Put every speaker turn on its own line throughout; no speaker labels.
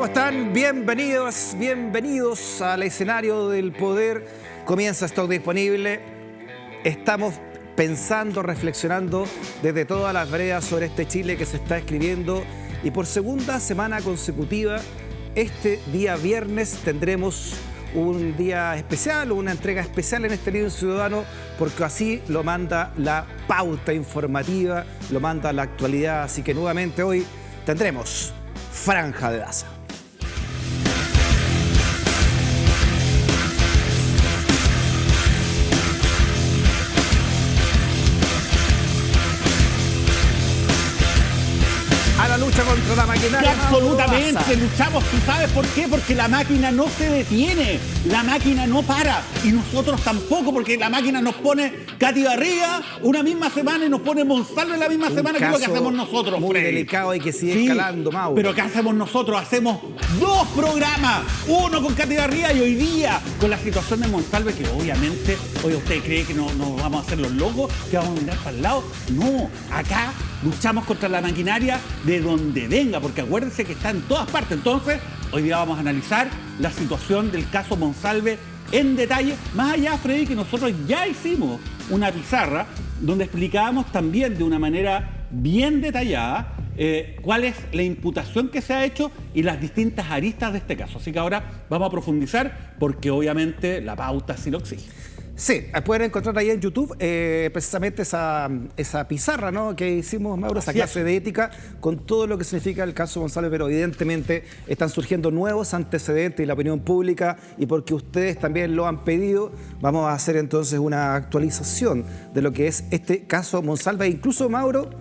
¿Cómo están? Bienvenidos al escenario del poder. Comienza Stock Disponible. Estamos pensando, reflexionando desde todas las veredas sobre este Chile que se está escribiendo. Y por segunda semana consecutiva, este día viernes tendremos un día especial, una entrega especial en este Líder Ciudadano, porque así lo manda la pauta informativa, lo manda la actualidad. Así que nuevamente hoy tendremos Franja de Daza. A la lucha contra la maquinaria.
Absolutamente, luchamos. ¿Tú sabes por qué? Porque la máquina no se detiene, la máquina no para. Y nosotros tampoco, porque la máquina nos pone Katy Barriga una misma semana y nos pone Monsalve la misma semana, que es lo que hacemos nosotros,
muy
Freddy.
delicado y que sigue escalando, Mauro.
Pero ¿qué hacemos nosotros? Hacemos dos programas, uno con Katy Barriga y hoy día con la situación de Monsalve, que obviamente, oye, ¿usted cree que no vamos a hacer los locos, que vamos a mirar para el lado? No, acá luchamos contra la maquinaria de donde venga, porque acuérdense que está en todas partes. Entonces, hoy día vamos a analizar la situación del caso Monsalve en detalle, más allá, Freddy, que nosotros ya hicimos una pizarra donde explicábamos también de una manera bien detallada cuál es la imputación que se ha hecho y las distintas aristas de este caso. Así que ahora vamos a profundizar porque obviamente la pauta sí lo exige.
Sí, pueden encontrar ahí en YouTube precisamente esa pizarra, ¿no?, que hicimos, Mauro, esa clase de ética con todo lo que significa el caso Monsalve, pero evidentemente están surgiendo nuevos antecedentes en la opinión pública y porque ustedes también lo han pedido, vamos a hacer entonces una actualización de lo que es este caso Monsalve. Incluso, Mauro,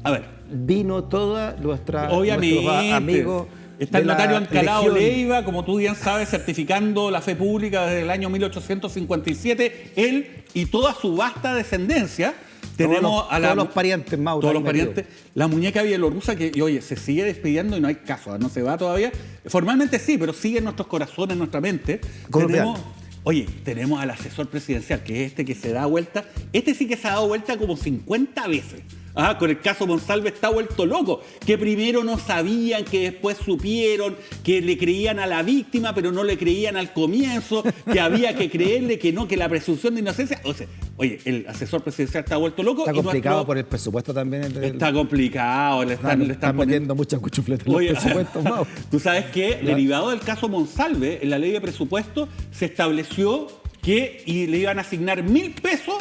a ver,
vino toda nuestros amigos.
Está el notario Ancalao Leiva, como tú bien sabes, certificando la fe pública desde el año 1857. Él y toda su vasta descendencia. Tenemos
todos los parientes, Mauro.
Todos los parientes. La muñeca bielorrusa que, oye, se sigue despidiendo y no hay caso, no se va todavía. Formalmente sí, pero sigue en nuestros corazones, en nuestra mente. Tenemos al asesor presidencial, que es este que se da vuelta. Este sí que se ha dado vuelta como 50 veces. Con el caso Monsalve está vuelto loco, que primero no sabían, que después supieron, que le creían a la víctima, pero no le creían al comienzo, que había que creerle, que no, que la presunción de inocencia. O sea, oye, el asesor presidencial está vuelto loco.
Está complicado por el presupuesto también.
Está complicado, le están
metiendo muchas cuchufletas en los presupuestos, Mau.
Tú sabes que, derivado del caso Monsalve, en la ley de presupuesto se estableció que le iban a asignar 1.000 pesos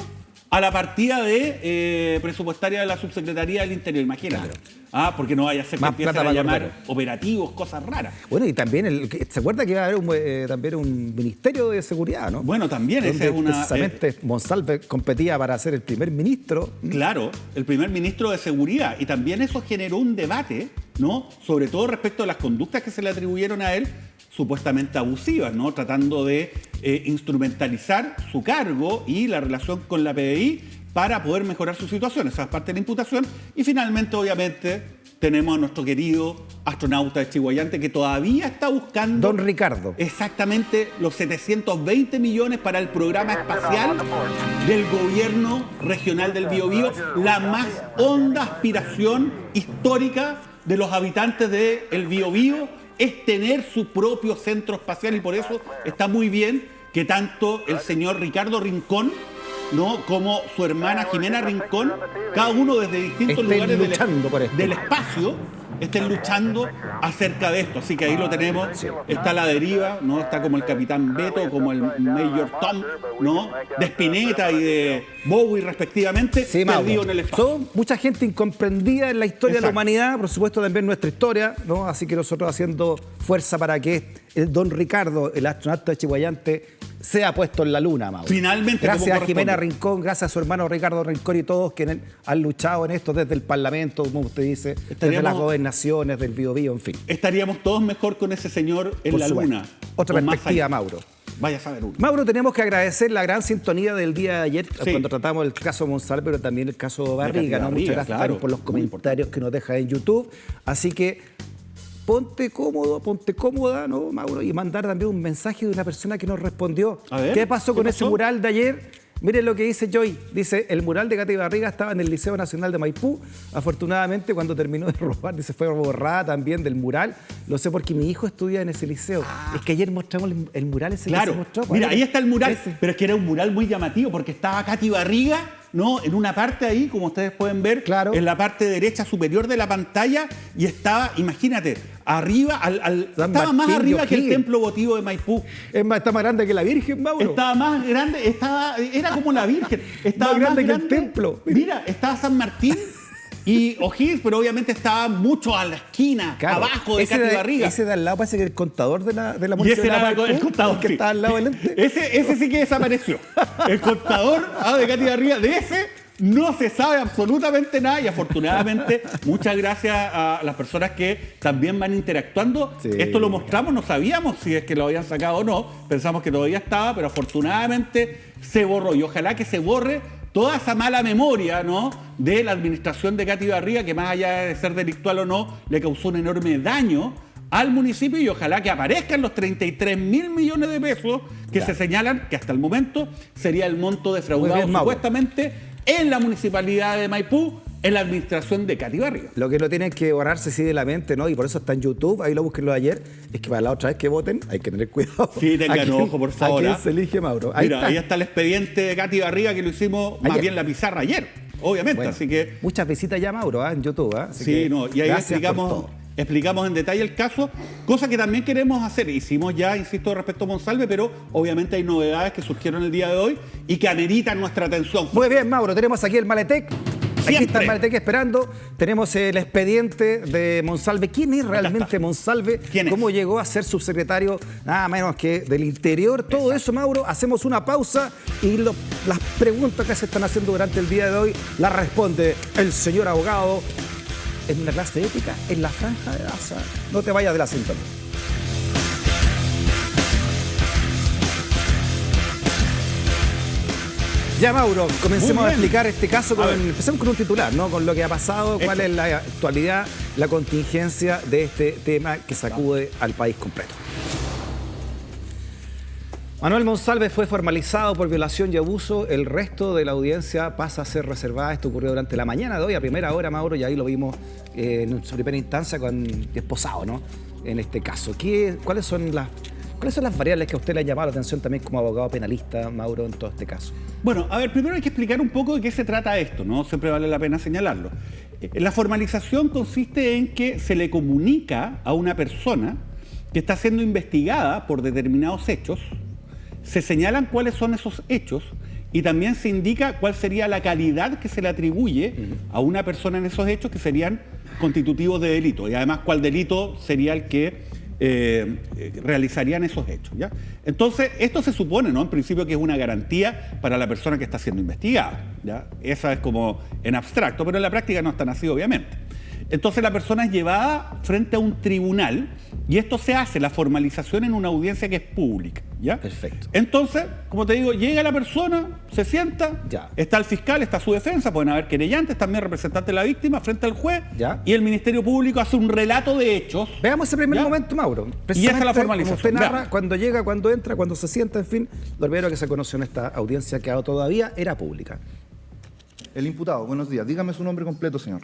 a la partida de presupuestaria de la Subsecretaría del Interior, imagínate. Claro. Porque no vaya a ser que empiecen a llamar operativos, cosas raras.
Bueno, y también, ¿se acuerda que iba a haber también un Ministerio de Seguridad, no?
Bueno, también esa es una...
Precisamente Monsalve competía para ser el primer ministro.
Claro, el primer ministro de Seguridad. Y también eso generó un debate, ¿no?, sobre todo respecto a las conductas que se le atribuyeron a él, supuestamente abusivas, ¿no?, tratando de instrumentalizar su cargo y la relación con la PDI para poder mejorar su situación. Esa es parte de la imputación. Y finalmente, obviamente, tenemos a nuestro querido astronauta de Chihuayante que todavía está buscando...
Don Ricardo.
Exactamente los 720 millones para el programa espacial del gobierno regional del Biobío, la más honda aspiración histórica de los habitantes del Biobío es tener su propio centro espacial, y por eso está muy bien que tanto el señor Ricardo Rincón, ¿no?, como su hermana Jimena Rincón, cada uno desde distintos lugares del espacio, estén luchando acerca de esto. Así que ahí lo tenemos. Está a la deriva, ¿no? Está como el Capitán Beto, como el Major Tom, ¿no?, de Spinetta y de Bowie respectivamente, perdido en el espacio.
Son mucha gente incomprendida en la historia de la humanidad, por supuesto también nuestra historia, ¿no? Así que nosotros haciendo fuerza para que el don Ricardo, el astronauta de Chihuayante, sea puesto en la luna, Mauro.
Finalmente,
gracias a Jimena Rincón, gracias a su hermano Ricardo Rincón y todos quienes han luchado en esto desde el Parlamento, como usted dice, desde las gobernaciones, del Biobío, en fin.
Estaríamos todos mejor con ese señor en la luna.
Otra perspectiva, Mauro.
Vaya a saber uno.
Mauro, tenemos que agradecer la gran sintonía del día de ayer cuando tratamos el caso Monsalve, pero también el caso Barriga, ¿no? Muchas gracias por los comentarios que nos deja en YouTube. Así que ponte cómodo, ponte cómoda, ¿no, Mauro? Y mandar también un mensaje de una persona que nos respondió. ¿Qué pasó con ese mural de ayer? Miren lo que dice Joy. Dice, el mural de Katy Barriga estaba en el Liceo Nacional de Maipú. Afortunadamente, cuando terminó de robar, dice, fue borrada también del mural. Lo sé porque mi hijo estudia en ese liceo. Es que ayer mostramos el mural ese que se mostró.
Mira, ahí está el mural.
Ese.
Pero es que era un mural muy llamativo porque estaba Katy Barriga, ¿no? En una parte ahí, como ustedes pueden ver,
claro,
en la parte derecha superior de la pantalla, y estaba, imagínate, arriba, estaba más arriba que el templo votivo de Maipú.
Es más, está más grande que la Virgen, Mauro.
Estaba más grande, era como la Virgen. Estaba
más grande que el templo.
Mira, estaba San Martín y O'Higgins, pero obviamente estaba mucho a la esquina, claro, abajo de Katy Barriga.
Ese de al lado parece que el contador de la
municipalidad. Y ese era el contador,
que estaba al lado del ente.
Ese sí que desapareció. El contador de Katy Barriga, de ese no se sabe absolutamente nada, y afortunadamente muchas gracias a las personas que también van interactuando. Sí. Esto lo mostramos, no sabíamos si es que lo habían sacado o no, pensamos que todavía estaba, pero afortunadamente se borró, y ojalá que se borre toda esa mala memoria, ¿no?, de la administración de Katy Barriga, que más allá de ser delictual o no, le causó un enorme daño al municipio, y ojalá que aparezcan los 33.000 millones de pesos que se señalan, que hasta el momento sería el monto defraudado supuestamente en la municipalidad de Maipú, en la administración de Katy Barriga.
Lo que no tienen que borrarse sí de la mente, ¿no? Y por eso está en YouTube, ahí lo búsquenlo ayer, es que para la otra vez que voten hay que tener cuidado.
Sí, tengan ojo, por favor.
¿A quién se elige, Mauro?
Ahí está el expediente de Katy Barriga, que lo hicimos más bien la pizarra ayer, obviamente. Bueno, así que
muchas visitas ya, Mauro, en YouTube. Así
sí,
que
y ahí explicamos en detalle el caso, cosa que también queremos hacer. Hicimos ya, insisto, respecto a Monsalve, pero obviamente hay novedades que surgieron el día de hoy y que ameritan nuestra atención.
Muy bien, Mauro, tenemos aquí el Maletec. Aquí está el Maletec esperando. Tenemos el expediente de Monsalve. ¿Quién es realmente Monsalve? ¿Cómo llegó a ser subsecretario, nada menos que del Interior? Todo eso, Mauro. Hacemos una pausa y las preguntas que se están haciendo durante el día de hoy las responde el señor abogado en una clase de ética en la Franja de Gaza. No te vayas de la sintonía. Ya, Mauro, comencemos a explicar este caso. Empecemos con un titular, ¿no? Con lo que ha pasado, cuál es la actualidad, la contingencia de este tema que sacude al país completo. Manuel Monsalve fue formalizado por violación y abuso. El resto de la audiencia pasa a ser reservada. Esto ocurrió durante la mañana de hoy, a primera hora, Mauro, y ahí lo vimos en su primera instancia con esposado, ¿no? En este caso. ¿Cuáles son las variables que a usted le ha llamado la atención también como abogado penalista, Mauro, en todo este caso?
Bueno, a ver, primero hay que explicar un poco de qué se trata esto, ¿no? Siempre vale la pena señalarlo. La formalización consiste en que se le comunica a una persona que está siendo investigada por determinados hechos, se señalan cuáles son esos hechos y también se indica cuál sería la calidad que se le atribuye a una persona en esos hechos que serían constitutivos de delito, y además cuál delito sería el que realizarían esos hechos, ¿ya? Entonces, esto se supone, ¿no?, en principio, que es una garantía para la persona que está siendo investigada, ¿ya? Esa es como en abstracto, pero en la práctica no es tan así, obviamente. Entonces la persona es llevada frente a un tribunal y esto se hace, la formalización, en una audiencia que es pública, ¿ya?
Perfecto.
Entonces, como te digo, llega la persona, se sienta,
ya,
está el fiscal, está su defensa, pueden haber querellantes, también representantes de la víctima frente al juez,
ya,
y el Ministerio Público hace un relato de hechos.
Veamos ese primer momento, Mauro.
Y esa es la formalización.
Como usted narra, cuando llega, cuando entra, cuando se sienta, en fin, lo primero que se conoció en esta audiencia, que todavía era pública.
El imputado, buenos días. Dígame su nombre completo, señor.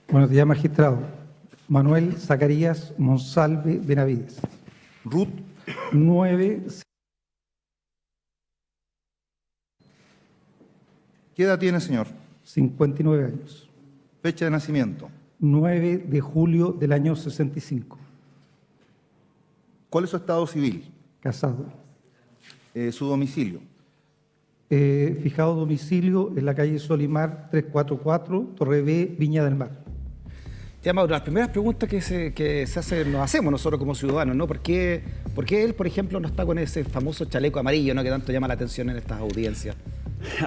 Buenos días, magistrado. Manuel Zacarías Monsalve Benavides.
RUT
9.
¿Qué edad tiene, señor?
59 años.
Fecha de nacimiento.
9 de julio del año 65.
¿Cuál es su estado civil?
Casado.
Su domicilio.
Fijado domicilio en la calle Solimar 344, Torre B, Viña del Mar.
Ya, Mauro, las primeras preguntas que se hacen, nos hacemos nosotros como ciudadanos, ¿no? ¿Por qué él, por ejemplo, no está con ese famoso chaleco amarillo, ¿no?, que tanto llama la atención en estas audiencias?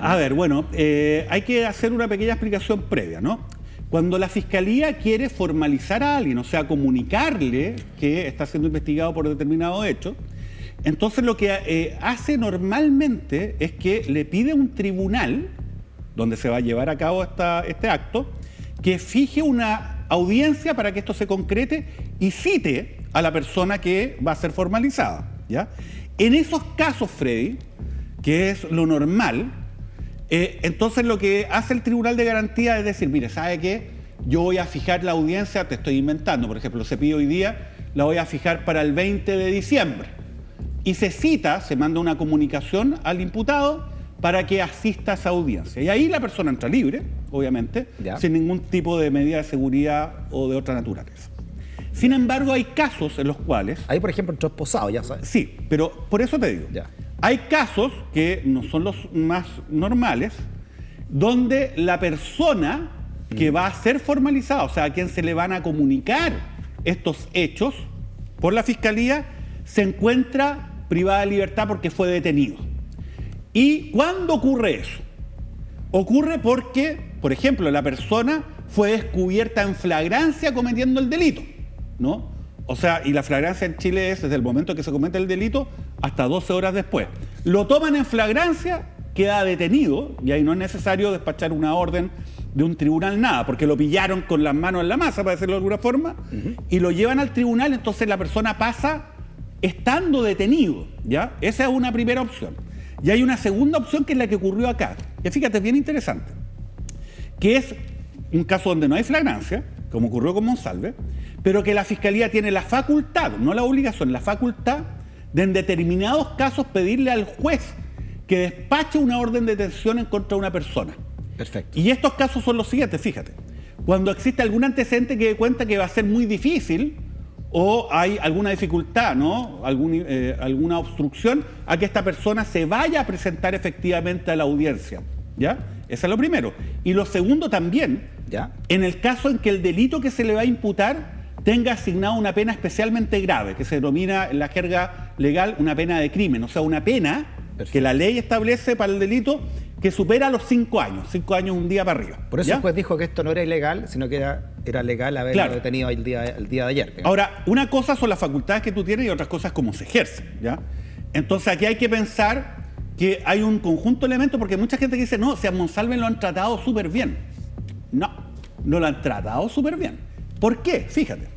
A ver, bueno, hay que hacer una pequeña explicación previa, ¿no? Cuando la Fiscalía quiere formalizar a alguien, o sea, comunicarle que está siendo investigado por determinado hecho, entonces lo que hace normalmente es que le pide a un tribunal, donde se va a llevar a cabo este acto, que fije una audiencia para que esto se concrete y cite a la persona que va a ser formalizada, ¿ya? En esos casos, Freddy, que es lo normal, entonces lo que hace el Tribunal de Garantía es decir, mire, ¿sabe qué? Yo voy a fijar la audiencia, te estoy inventando, por ejemplo, se pide hoy día, la voy a fijar para el 20 de diciembre. Y se cita, se manda una comunicación al imputado para que asista a esa audiencia. Y ahí la persona entra libre, obviamente, sin ningún tipo de medida de seguridad o de otra naturaleza. Sin embargo, hay casos en los cuales...
Ahí, por ejemplo, entró esposado, ya sabes.
Sí, pero por eso te digo. Hay casos que no son los más normales, donde la persona que va a ser formalizada, o sea, a quien se le van a comunicar estos hechos por la Fiscalía, se encuentra privada de libertad porque fue detenido. ¿Y cuándo ocurre eso? Ocurre porque, por ejemplo, la persona fue descubierta en flagrancia cometiendo el delito, ¿no? O sea, y la flagrancia en Chile es desde el momento que se comete el delito hasta 12 horas después. Lo toman en flagrancia, queda detenido, y ahí no es necesario despachar una orden de un tribunal, nada, porque lo pillaron con las manos en la masa, para decirlo de alguna forma, y lo llevan al tribunal, entonces la persona pasa estando detenido, ¿ya? Esa es una primera opción. Y hay una segunda opción que es la que ocurrió acá. Y fíjate, es bien interesante, que es un caso donde no hay flagrancia, como ocurrió con Monsalve, pero que la Fiscalía tiene la facultad, no la obligación, la facultad de en determinados casos pedirle al juez que despache una orden de detención en contra de una persona.
Perfecto.
Y estos casos son los siguientes, fíjate. Cuando existe algún antecedente que dé cuenta que va a ser muy difícil o hay alguna dificultad, ¿no? Alguna obstrucción a que esta persona se vaya a presentar efectivamente a la audiencia, ¿ya? Eso es lo primero. Y lo segundo también,
¿ya?
En el caso en que el delito que se le va a imputar tenga asignado una pena especialmente grave, que se denomina en la jerga legal una pena de crimen, o sea, una pena que la ley establece para el delito que supera los 5 años, 5 años un día para arriba.
Por eso
¿ya?
el juez dijo que esto no era ilegal, sino que era legal haberlo detenido el día de ayer. Digamos.
Ahora, una cosa son las facultades que tú tienes y otras cosas cómo se ejercen, ¿ya? Entonces aquí hay que pensar que hay un conjunto de elementos, porque mucha gente dice, no, si a Monsalve lo han tratado súper bien. No, no lo han tratado súper bien. ¿Por qué? Fíjate.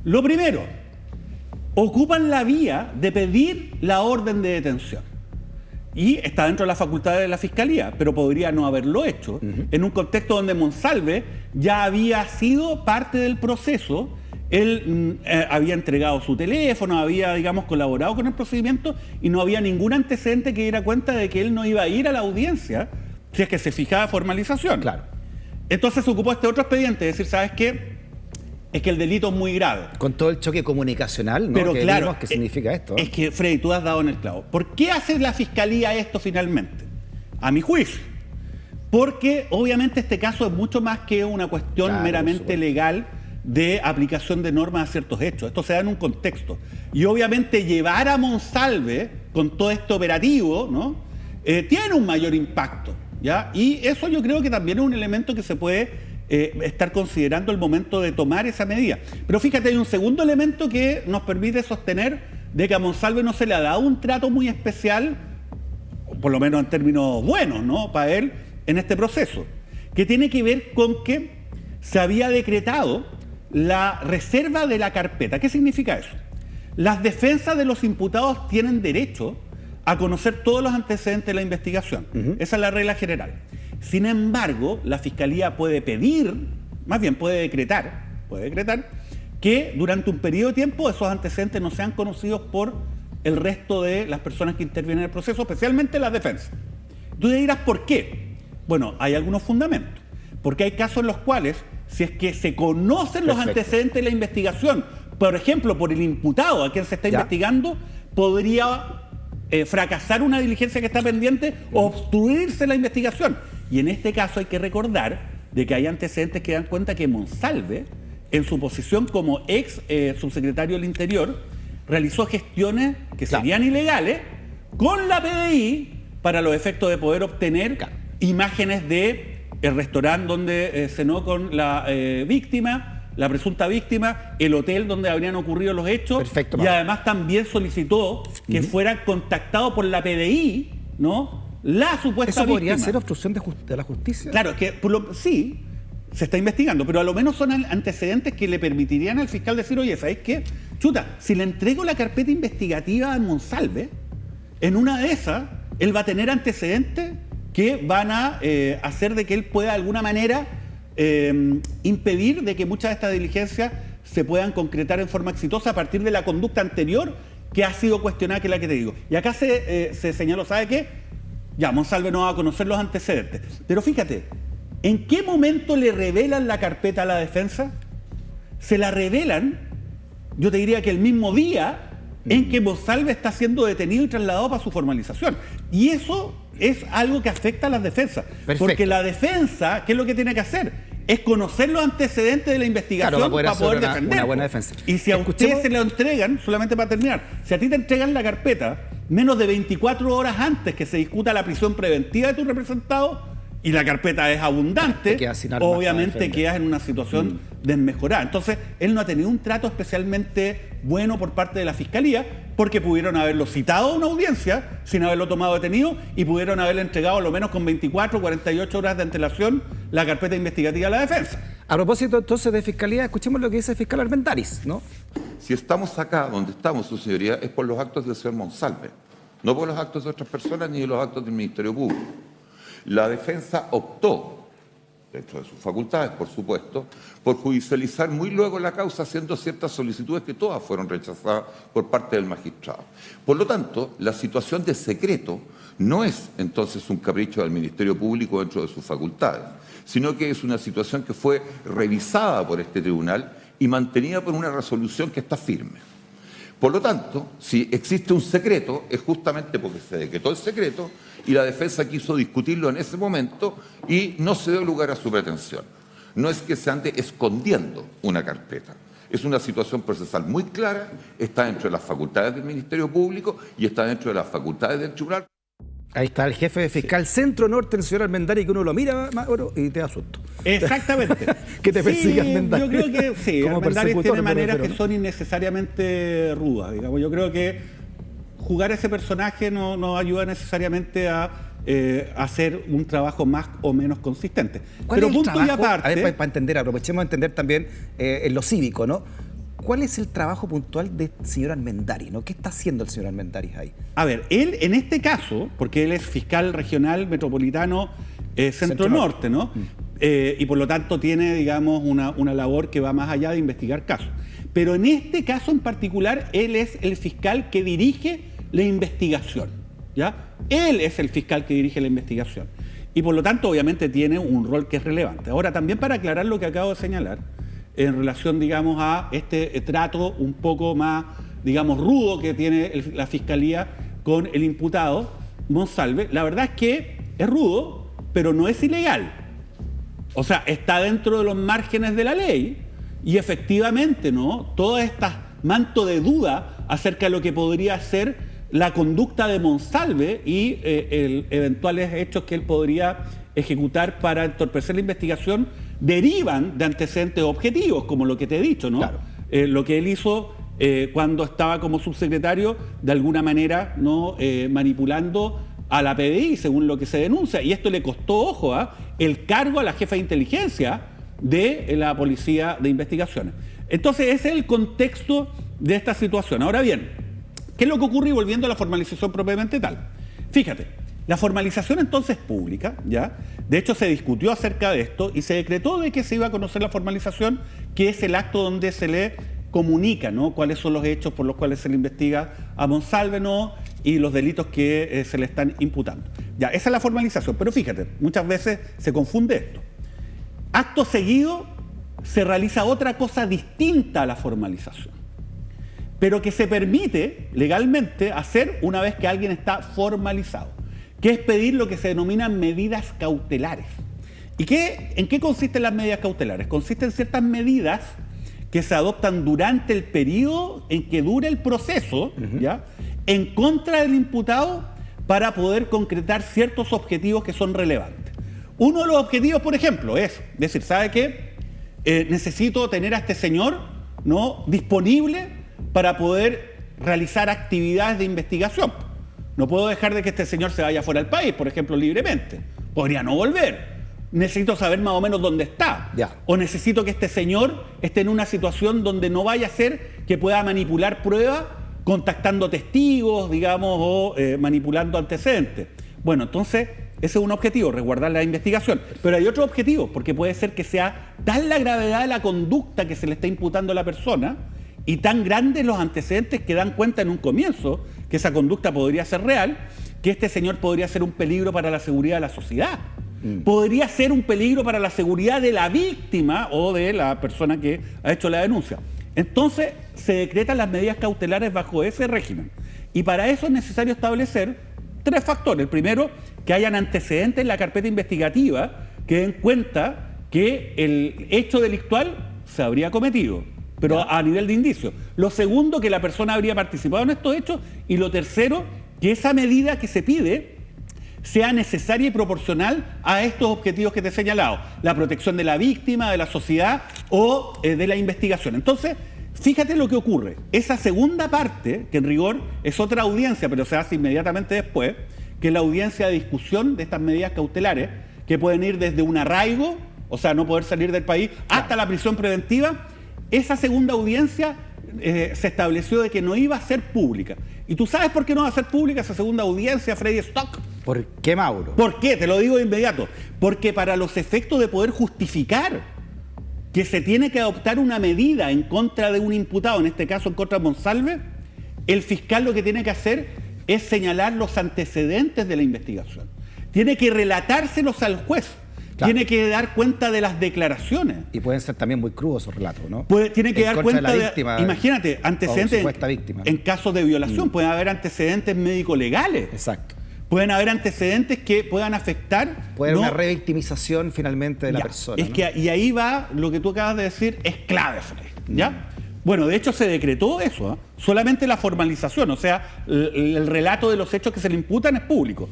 Lo primero, ocupan la vía de pedir la orden de detención. Y está dentro de la facultad de la Fiscalía, pero podría no haberlo hecho en un contexto donde Monsalve ya había sido parte del proceso. Él había entregado su teléfono, había, digamos, colaborado con el procedimiento y no había ningún antecedente que diera cuenta de que él no iba a ir a la audiencia si es que se fijaba formalización.
Claro.
Entonces se ocupó este otro expediente, es decir, ¿sabes qué? Es que el delito es muy grave.
Con todo el choque comunicacional, ¿no?
Pero
que
claro,
vimos que significa esto.
Es que, Freddy, tú has dado en el clavo. ¿Por qué hace la Fiscalía esto finalmente? A mi juicio. Porque obviamente este caso es mucho más que una cuestión meramente legal de aplicación de normas a ciertos hechos. Esto se da en un contexto. Y obviamente llevar a Monsalve con todo este operativo, ¿no? Tiene un mayor impacto, ¿ya? Y eso yo creo que también es un elemento que se puede estar considerando el momento de tomar esa medida. Pero fíjate, hay un segundo elemento que nos permite sostener de que a Monsalve no se le ha dado un trato muy especial, por lo menos en términos buenos, ¿no? Para él en este proceso, que tiene que ver con que se había decretado la reserva de la carpeta. ¿Qué significa eso? Las defensas de los imputados tienen derecho a conocer todos los antecedentes de la investigación. Esa es la regla general. Sin embargo, la Fiscalía puede pedir, más bien puede decretar que durante un periodo de tiempo esos antecedentes no sean conocidos por el resto de las personas que intervienen en el proceso, especialmente las defensas. Tú te dirás, ¿por qué? Bueno, hay algunos fundamentos. Porque hay casos en los cuales, si es que se conocen los antecedentes de la investigación, por ejemplo, por el imputado a quien se está investigando, podría fracasar una diligencia que está pendiente o obstruirse la investigación. Y en este caso hay que recordar de que hay antecedentes que dan cuenta que Monsalve, en su posición como ex subsecretario del Interior, realizó gestiones que serían ilegales con la PDI para los efectos de poder obtener imágenes de el restaurante donde cenó con la víctima, la presunta víctima, el hotel donde habrían ocurrido los hechos.
Perfecto,
y además también solicitó que fuera contactado por la PDI, ¿no? La supuesta
¿Eso podría
víctima.
ser obstrucción de la justicia?
Claro, que sí, se está investigando, pero a lo menos son antecedentes que le permitirían al fiscal decir, oye, ¿sabéis qué? chuta, si le entrego la carpeta investigativa a Monsalve, en una de esas, él va a tener antecedentes que van a hacer de que él pueda de alguna manera impedir de que muchas de estas diligencias se puedan concretar en forma exitosa a partir de la conducta anterior que ha sido cuestionada, que es la que te digo. Y acá se señaló, ¿sabe qué? Ya, Monsalve no va a conocer los antecedentes. Pero fíjate, ¿en qué momento le revelan la carpeta a la defensa? Se la revelan, yo te diría que el mismo día en que Monsalve está siendo detenido y trasladado para su formalización. Y eso es algo que afecta a las defensas.
Perfecto.
Porque la defensa, ¿qué es lo que tiene que hacer? Es conocer los antecedentes de la investigación,
claro,
para poder defender.
Una buena defensa.
Y si a ustedes se lo entregan, solamente para terminar, si a ti te entregan la carpeta menos de 24 horas antes que se discuta la prisión preventiva de tu representado, y la carpeta es abundante, obviamente quedas en una situación desmejorada. Entonces, él no ha tenido un trato especialmente bueno por parte de la Fiscalía, porque pudieron haberlo citado a una audiencia sin haberlo tomado detenido y pudieron haberle entregado a lo menos con 24 o 48 horas de antelación la carpeta investigativa a la defensa.
A propósito entonces de Fiscalía, escuchemos lo que dice el fiscal Armendáriz, ¿no?
Si estamos acá donde estamos, su señoría, es por los actos del señor Monsalve, no por los actos de otras personas ni de los actos del Ministerio Público. La defensa optó, dentro de sus facultades, por supuesto, por judicializar muy luego la causa, haciendo ciertas solicitudes que todas fueron rechazadas por parte del magistrado. Por lo tanto, la situación de secreto no es entonces un capricho del Ministerio Público dentro de sus facultades, sino que es una situación que fue revisada por este tribunal y mantenida por una resolución que está firme. Por lo tanto, si existe un secreto, es justamente porque se decretó el secreto y la defensa quiso discutirlo en ese momento y no se dio lugar a su pretensión. No es que se ande escondiendo una carpeta. Es una situación procesal muy clara, está dentro de las facultades del Ministerio Público y está dentro de las facultades del tribunal.
Ahí está el jefe de fiscal Centro Norte, el señor Armendáriz, que uno lo mira, Mauro, y te da susto.
Exactamente.
Que te persiga Armendáriz.
Yo creo que sí, Armendáriz tiene maneras que son innecesariamente rudas, digamos. Yo creo que jugar ese personaje no ayuda necesariamente a hacer un trabajo más o menos consistente. Pero punto y aparte...
A ver, para entender, aprovechemos de entender también en lo cívico, ¿no? ¿Cuál es el trabajo puntual del señor Armendáriz, ¿no? ¿Qué está haciendo el señor Armendáriz ahí?
A ver, él en este caso, porque él es fiscal regional metropolitano Centro Norte, ¿no? Y por lo tanto tiene, digamos, una labor que va más allá de investigar casos. Pero en este caso en particular, él es el fiscal que dirige la investigación, ¿ya? Él es el fiscal que dirige la investigación. Y por lo tanto, obviamente, tiene un rol que es relevante. Ahora, también para aclarar lo que acabo de señalar, en relación, digamos, a este trato un poco más, digamos, rudo que tiene la Fiscalía con el imputado Monsalve, la verdad es que es rudo, pero no es ilegal. O sea, está dentro de los márgenes de la ley y efectivamente, ¿no? Todo este manto de duda acerca de lo que podría ser la conducta de Monsalve y eventuales hechos que él podría ejecutar para entorpecer la investigación derivan de antecedentes objetivos, como lo que te he dicho, ¿no?
Claro.
Lo que él hizo cuando estaba como subsecretario, de alguna manera, ¿no? Manipulando a la PDI, según lo que se denuncia. Y esto le costó, ojo, el cargo a la jefa de inteligencia de la Policía de Investigaciones. Entonces, ese es el contexto de esta situación. Ahora bien, ¿qué es lo que ocurre? Y volviendo a la formalización propiamente tal. Fíjate. La formalización entonces pública, ¿ya? De hecho se discutió acerca de esto y se decretó de que se iba a conocer la formalización, que es el acto donde se le comunica, ¿no? Cuáles son los hechos por los cuales se le investiga a Monsalve, ¿no? Y los delitos que se le están imputando. Ya, esa es la formalización. Pero fíjate, muchas veces se confunde esto. Acto seguido se realiza otra cosa distinta a la formalización, pero que se permite legalmente hacer una vez que alguien está formalizado, que es pedir lo que se denominan medidas cautelares. ¿Y en qué consisten las medidas cautelares? Consisten en ciertas medidas que se adoptan durante el periodo en que dure el proceso, ¿ya? En contra del imputado para poder concretar ciertos objetivos que son relevantes. Uno de los objetivos, por ejemplo, es decir, ¿sabe qué? Necesito tener a este señor, ¿no? Disponible para poder realizar actividades de investigación. No puedo dejar de que este señor se vaya fuera del país, por ejemplo, libremente. Podría no volver. necesito saber más o menos dónde está.
Ya.
O necesito que este señor esté en una situación donde no vaya a ser que pueda manipular pruebas contactando testigos, digamos, o manipulando antecedentes. Bueno, entonces ese es un objetivo, resguardar la investigación. Pero hay otro objetivo, porque puede ser que sea tal la gravedad de la conducta que se le está imputando a la persona y tan grandes los antecedentes que dan cuenta en un comienzo que esa conducta podría ser real, que este señor podría ser un peligro para la seguridad de la sociedad. Podría ser un peligro para la seguridad de la víctima o de la persona que ha hecho la denuncia. Entonces se decretan las medidas cautelares bajo ese régimen. Y para eso es necesario establecer 3 factores. El primero, que hayan antecedentes en la carpeta investigativa que den cuenta que el hecho delictual se habría cometido, pero a nivel de indicio. Lo segundo, que la persona habría participado en estos hechos. Y lo tercero, que esa medida que se pide sea necesaria y proporcional a estos objetivos que te he señalado: la protección de la víctima, de la sociedad o de la investigación. Entonces, fíjate lo que ocurre. Esa segunda parte, que en rigor es otra audiencia, pero se hace inmediatamente después, que es la audiencia de discusión de estas medidas cautelares, que pueden ir desde un arraigo, o sea, no poder salir del país, hasta la prisión preventiva. Esa segunda audiencia se estableció de que no iba a ser pública. ¿Y tú sabes por qué no va a ser pública esa segunda audiencia, Freddy Stock?
¿Por qué, Mauro?
¿Por qué? Te lo digo de inmediato. Porque para los efectos de poder justificar que se tiene que adoptar una medida en contra de un imputado, en este caso en contra de Monsalve, el fiscal lo que tiene que hacer es señalar los antecedentes de la investigación. Tiene que relatárselos al juez. Claro. Tiene que dar cuenta de las declaraciones.
Y pueden ser también muy crudos esos relatos, ¿no?
Tiene que dar cuenta
de la víctima,
imagínate, antecedentes
víctima.
En casos de violación. Pueden haber antecedentes médico-legales.
Exacto.
Pueden haber antecedentes que puedan afectar.
Puede haber una revictimización finalmente de la persona.
Es que, y ahí va lo que tú acabas de decir, es clave, ¿ya? Bueno, de hecho se decretó eso, solamente la formalización, o sea, el relato de los hechos que se le imputan es público.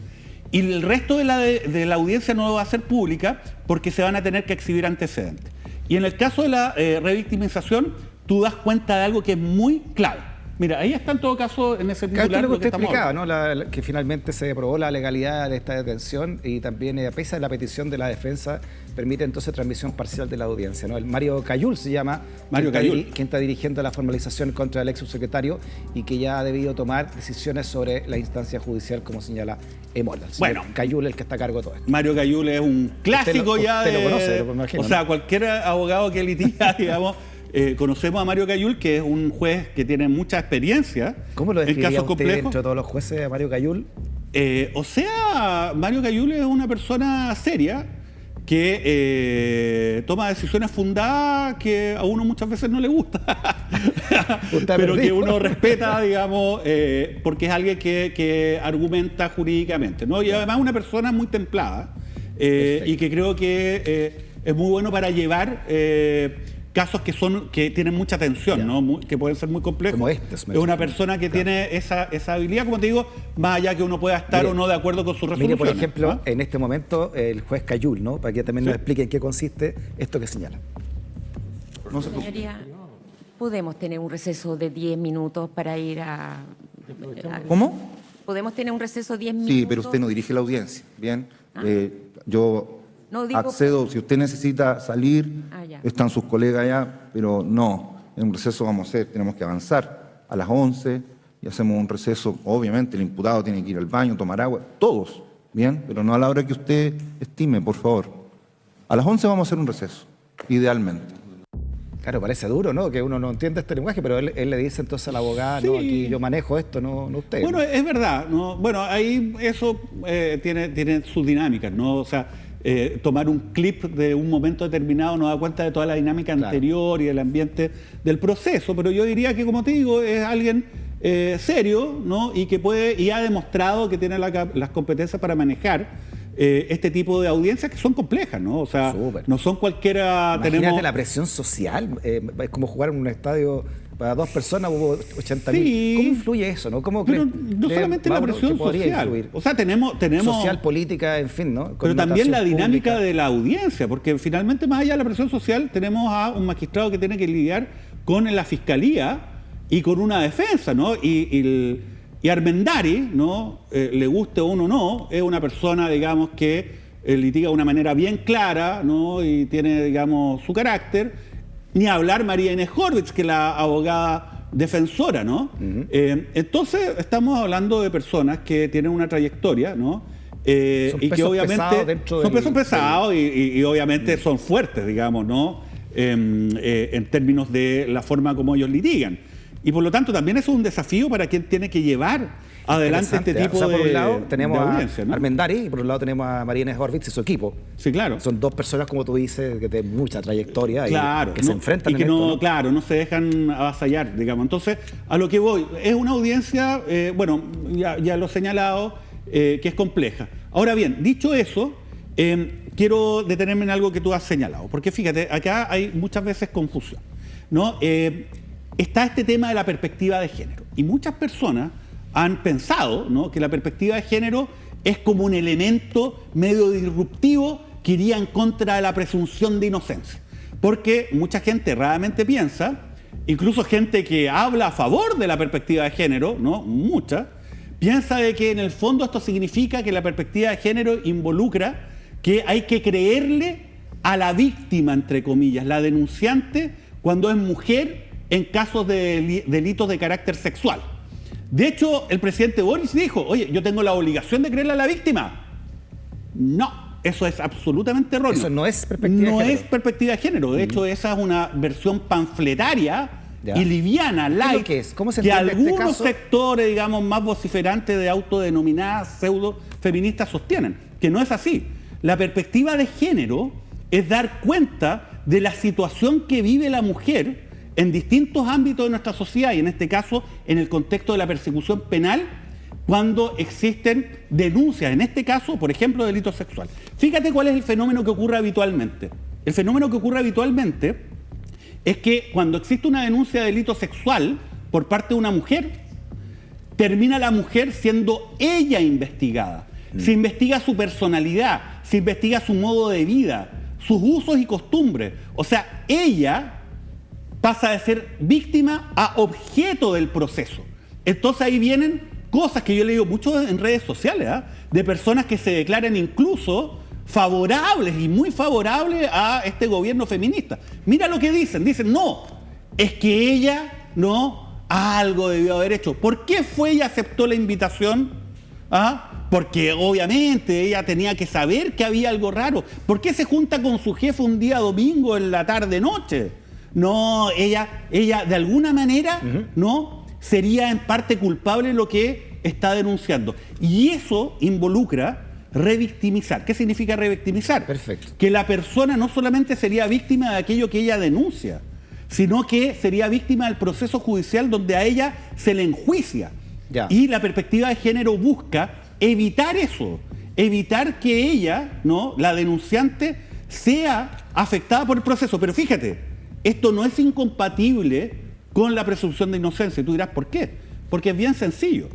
Y el resto de la audiencia no va a ser pública porque se van a tener que exhibir antecedentes. Y en el caso de la revictimización, tú das cuenta de algo que es muy clave. Mira, ahí está en todo caso en ese titular
lo que usted
estamos
explicaba,
hablando,
¿no? Que finalmente se aprobó la legalidad de esta detención y también, a pesar de la petición de la defensa, permite entonces transmisión parcial de la audiencia, ¿no? El Mario Cayul se llama, quien está dirigiendo la formalización contra el ex subsecretario y que ya ha debido tomar decisiones sobre la instancia judicial, como señala Emola.
Bueno,
Cayul, el que está a cargo de todo esto.
Mario Cayul es un clásico
usted lo conoce, me imagino,
o sea,
¿no?
Cualquier abogado que litiga, digamos. Conocemos a Mario Cayul, que es un juez que tiene mucha experiencia.
¿Cómo lo describiría
en casos
usted
complejos.
dentro de todos los jueces a Mario Cayul?
O sea, Mario Cayul es una persona seria que toma decisiones fundadas que a uno muchas veces no le gusta, pero que uno respeta, digamos, porque es alguien que argumenta jurídicamente, ¿no? Y además una persona muy templada y que creo que es muy bueno para llevar casos que tienen mucha tensión, ¿no? Que pueden ser muy complejos.
Como este.
Es una persona que tiene esa habilidad, como te digo, más allá que uno pueda estar o no de acuerdo con sus resoluciones.
Mire, por ejemplo, en este momento, el juez Cayul, ¿no? Para que también nos explique en qué consiste esto que señala.
No se preocupe.
Señoría, ¿podemos tener un receso de 10 minutos para ir a...
¿Cómo?
¿Podemos tener un receso de 10 minutos?
Sí, pero usted no dirige la audiencia, ¿bien? Yo
No digo-
accedo, si usted necesita salir,
Ya.
están sus colegas allá, pero no, en un receso vamos a hacer, tenemos que avanzar a las 11 y hacemos un receso. Obviamente el imputado tiene que ir al baño, tomar agua, todos, ¿bien? Pero no a la hora que usted estime, por favor. A las 11 vamos a hacer un receso, idealmente.
Claro, parece duro, ¿no? Que uno no entiende este lenguaje, pero él le dice entonces a la abogada, no, aquí yo manejo esto, no usted.
Bueno, es verdad, ¿no? Bueno, ahí eso tiene sus dinámicas, ¿no? O sea, tomar un clip de un momento determinado nos da cuenta de toda la dinámica anterior y del ambiente del proceso, pero yo diría que, como te digo, es alguien serio, ¿no? Y que ha demostrado que tiene las competencias para manejar este tipo de audiencias que son complejas, ¿no? O sea, no son cualquiera.
Imagínate la presión social, es como jugar en un estadio para 2 personas, hubo 80.000.
Sí.
¿Cómo influye eso, no? ¿Cómo
Pero no solamente la presión social.
Influir?
O sea, tenemos
social, política, en fin, ¿no?
Pero también la dinámica
pública
de la audiencia, porque finalmente, más allá de la presión social, tenemos a un magistrado que tiene que lidiar con la fiscalía y con una defensa, ¿no? Y Armendari, ¿no? Le guste o uno no, es una persona, digamos, que litiga de una manera bien clara, ¿no? Y tiene, digamos, su carácter. Ni hablar María Inés Horvitz, que es la abogada defensora, ¿no? Entonces, estamos hablando de personas que tienen una trayectoria, ¿no? Y que obviamente son pesos pesados y obviamente son fuertes, digamos, ¿no? En términos de la forma como ellos litigan. Y por lo tanto también es un desafío para quien tiene que llevar adelante este tipo
por un lado
de
tenemos
audiencia, ¿no?
a Armendari y por un lado tenemos a María Inés Horvitz y su equipo.
Sí, claro.
Son dos personas, como tú dices, que tienen mucha trayectoria
Claro,
y que se enfrentan
y que
en esto, ¿no?
Claro, no se dejan avasallar, digamos. Entonces, a lo que voy, es una audiencia, bueno, ya lo he señalado, que es compleja. Ahora bien, dicho eso, quiero detenerme en algo que tú has señalado, porque fíjate, acá hay muchas veces confusión, ¿no? Está este tema de la perspectiva de género, y muchas personas han pensado, ¿no?, que la perspectiva de género es como un elemento medio disruptivo que iría en contra de la presunción de inocencia, porque mucha gente erradamente piensa, incluso gente que habla a favor de la perspectiva de género, ¿no?, mucha, piensa de que en el fondo esto significa que la perspectiva de género involucra que hay que creerle a la víctima, entre comillas, la denunciante, cuando es mujer en casos de delitos de carácter sexual. De hecho, el presidente Boris dijo, oye, yo tengo la obligación de creerle a la víctima. No, eso es absolutamente erróneo.
Eso no es perspectiva de género.
No es perspectiva de género. De hecho, esa es una versión panfletaria y liviana, light,
¿Qué es? ¿Cómo se
que
entiende
algunos
este caso?
sectores, digamos, más vociferantes de autodenominadas pseudo-feministas sostienen, que no es así. La perspectiva de género es dar cuenta de la situación que vive la mujer en distintos ámbitos de nuestra sociedad, y en este caso en el contexto de la persecución penal, cuando existen denuncias, en este caso, por ejemplo, delito sexual. Fíjate cuál es el fenómeno que ocurre habitualmente. El fenómeno que ocurre habitualmente es que cuando existe una denuncia de delito sexual por parte de una mujer, termina la mujer siendo ella investigada. Se investiga su personalidad, se investiga su modo de vida, sus usos y costumbres. O sea, ella pasa de ser víctima a objeto del proceso. Entonces ahí vienen cosas que yo he leído mucho en redes sociales, de personas que se declaran incluso favorables y muy favorables a este gobierno feminista. Mira lo que dicen, no, es que ella no algo debió haber hecho. ¿Por qué fue y aceptó la invitación? Porque obviamente ella tenía que saber que había algo raro. ¿Por qué se junta con su jefe un día domingo en la tarde-noche? No, ella de alguna manera, ¿no?, sería en parte culpable de lo que está denunciando. Y eso involucra revictimizar. ¿Qué significa revictimizar?
Perfecto.
Que la persona no solamente sería víctima de aquello que ella denuncia, sino que sería víctima del proceso judicial donde a ella se le enjuicia.
Ya.
Y la perspectiva de género busca evitar eso, evitar que ella, ¿no?, la denunciante, sea afectada por el proceso. Pero fíjate, esto no es incompatible con la presunción de inocencia. Y tú dirás, ¿por qué? Porque es bien sencillo.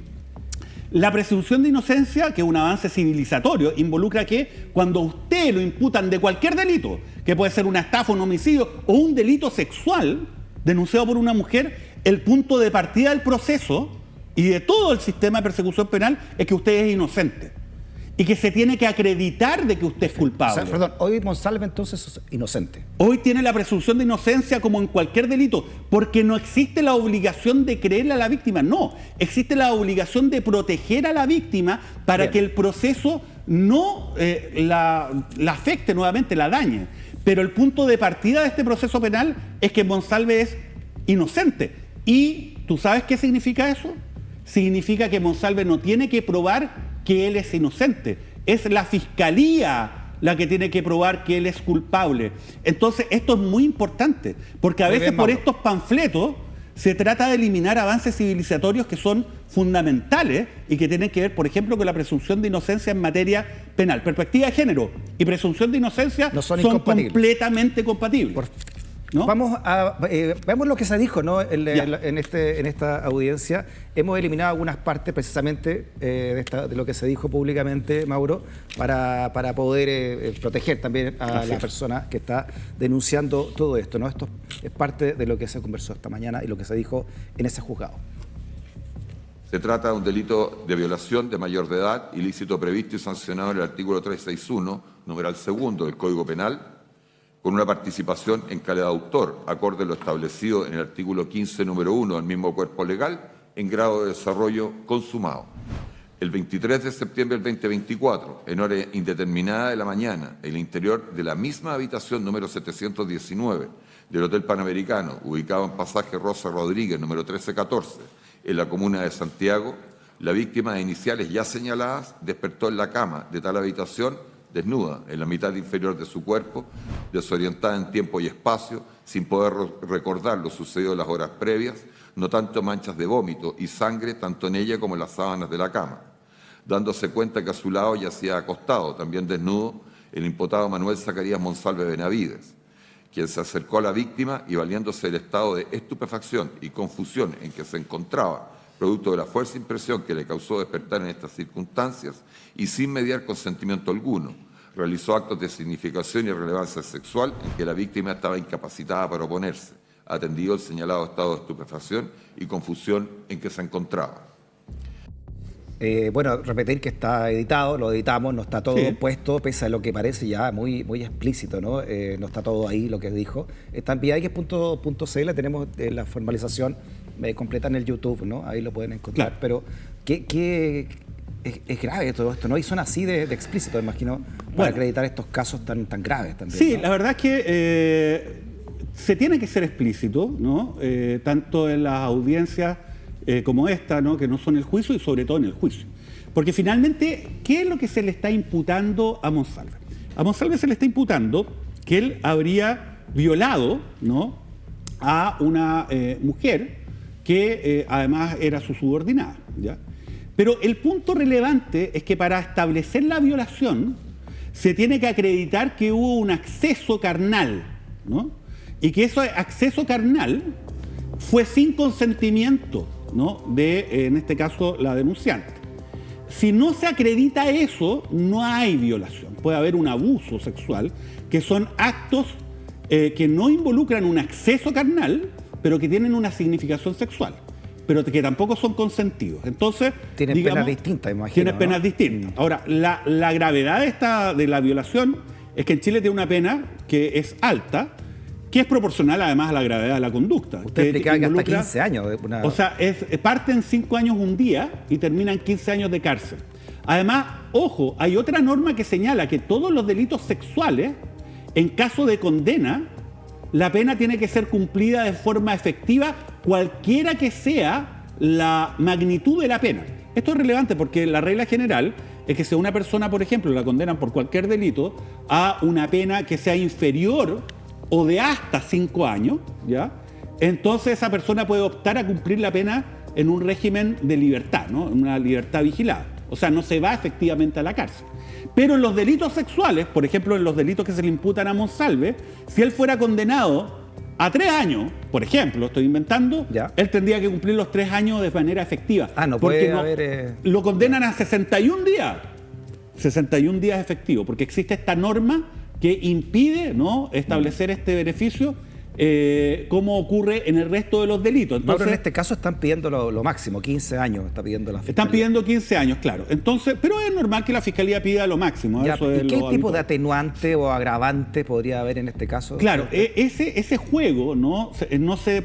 La presunción de inocencia, que es un avance civilizatorio, involucra que cuando a usted lo imputan de cualquier delito, que puede ser una estafa, un homicidio o un delito sexual denunciado por una mujer, el punto de partida del proceso y de todo el sistema de persecución penal es que usted es inocente y que se tiene que acreditar de que usted es culpable.
O sea, perdón, hoy Monsalve entonces es inocente.
Hoy tiene la presunción de inocencia como en cualquier delito, porque no existe la obligación de creerle a la víctima, no. Existe la obligación de proteger a la víctima para que el proceso no la afecte nuevamente, la dañe. Pero el punto de partida de este proceso penal es que Monsalve es inocente. ¿Y tú sabes qué significa eso? Significa que Monsalve no tiene que probar que él es inocente. Es la fiscalía la que tiene que probar que él es culpable. Entonces, esto es muy importante, porque a veces por estos panfletos se trata de eliminar avances civilizatorios que son fundamentales y que tienen que ver, por ejemplo, con la presunción de inocencia en materia penal. Perspectiva de género y presunción de inocencia
no son
completamente compatibles. ¿No?
Vamos a veamos lo que se dijo, ¿no?, en esta audiencia. Hemos eliminado algunas partes precisamente de lo que se dijo públicamente, Mauro, para poder proteger también a la persona que está denunciando todo esto, ¿no? Esto es parte de lo que se conversó esta mañana y lo que se dijo en ese juzgado.
Se trata de un delito de violación de mayor de edad, ilícito previsto y sancionado en el artículo 361, numeral segundo del Código Penal, con una participación en calidad de autor, acorde a lo establecido en el artículo 15, número 1 del mismo cuerpo legal, en grado de desarrollo consumado. El 23 de septiembre del 2024, en hora indeterminada de la mañana, en el interior de la misma habitación número 719 del Hotel Panamericano, ubicado en Pasaje Rosa Rodríguez, número 1314, en la comuna de Santiago, la víctima de iniciales ya señaladas despertó en la cama de tal habitación, desnuda en la mitad inferior de su cuerpo, desorientada en tiempo y espacio, sin poder recordar lo sucedido en las horas previas, notando manchas de vómito y sangre tanto en ella como en las sábanas de la cama. Dándose cuenta que a su lado yacía acostado, también desnudo, el imputado Manuel Zacarías Monsalve Benavides, quien se acercó a la víctima y, valiéndose del estado de estupefacción y confusión en que se encontraba, producto de la fuerza impresión que le causó despertar en estas circunstancias y sin mediar consentimiento alguno, realizó actos de significación y relevancia sexual en que la víctima estaba incapacitada para oponerse, atendido el señalado estado de estupefacción y confusión en que se encontraba.
Bueno, repetir que está editado, lo editamos, no está todo puesto, pese a lo que parece ya muy explícito, ¿no? No está todo ahí lo que dijo. Está en viajes.cl, tenemos la formalización completa en el YouTube, ¿no? Ahí lo pueden encontrar.
Claro.
Pero es grave todo esto, ¿no? Y son así de explícito, imagino, para acreditar estos casos tan graves también.
Sí,
¿no?
la verdad es que se tiene que ser explícito, ¿no? Tanto en las audiencias como esta, ¿no? Que no son el juicio y sobre todo en el juicio. Porque finalmente, ¿qué es lo que se le está imputando a Monsalve? A Monsalve se le está imputando que él habría violado, ¿no? a una mujer que además era su subordinada, ¿ya? Pero el punto relevante es que para establecer la violación se tiene que acreditar que hubo un acceso carnal, ¿no? Y que ese acceso carnal fue sin consentimiento, ¿no? de, en este caso, la denunciante. Si no se acredita eso, no hay violación. Puede haber un abuso sexual, que son actos que no involucran un acceso carnal, pero que tienen una significación sexual, pero que tampoco son consentidos. Entonces,
tienen penas distintas, imagino.
Tienen
¿no?
penas distintas. Ahora, la gravedad de la violación es que en Chile tiene una pena que es alta, que es proporcional además a la gravedad de la conducta.
Usted explicaba que hasta 15 años.
O sea, parten 5 años un día y terminan 15 años de cárcel. Además, ojo, hay otra norma que señala que todos los delitos sexuales, en caso de condena, la pena tiene que ser cumplida de forma efectiva, cualquiera que sea la magnitud de la pena. Esto es relevante porque la regla general es que si a una persona, por ejemplo, la condenan por cualquier delito a una pena que sea inferior o de hasta 5 años, ¿ya? Entonces esa persona puede optar a cumplir la pena en un régimen de libertad, ¿no? En una libertad vigilada. O sea, no se va efectivamente a la cárcel. Pero en los delitos sexuales, por ejemplo, en los delitos que se le imputan a Monsalve, si él fuera condenado a 3 años, por ejemplo, estoy inventando,
¿ya?
Él tendría que cumplir los 3 años de manera efectiva.
No
porque
puede haber...
lo condenan a 61 días. 61 días efectivos, porque existe esta norma que impide, ¿no? establecer este beneficio como ocurre en el resto de los delitos. Entonces,
Mauro, en este caso están pidiendo lo máximo, 15 años está pidiendo la Fiscalía.
Están pidiendo 15 años, claro. Entonces, pero es normal que la Fiscalía pida lo máximo.
Ya,
eso
¿y
es
qué
lo
tipo de
habitual.
atenuante o agravante podría haber en este caso?
Claro, ese juego no se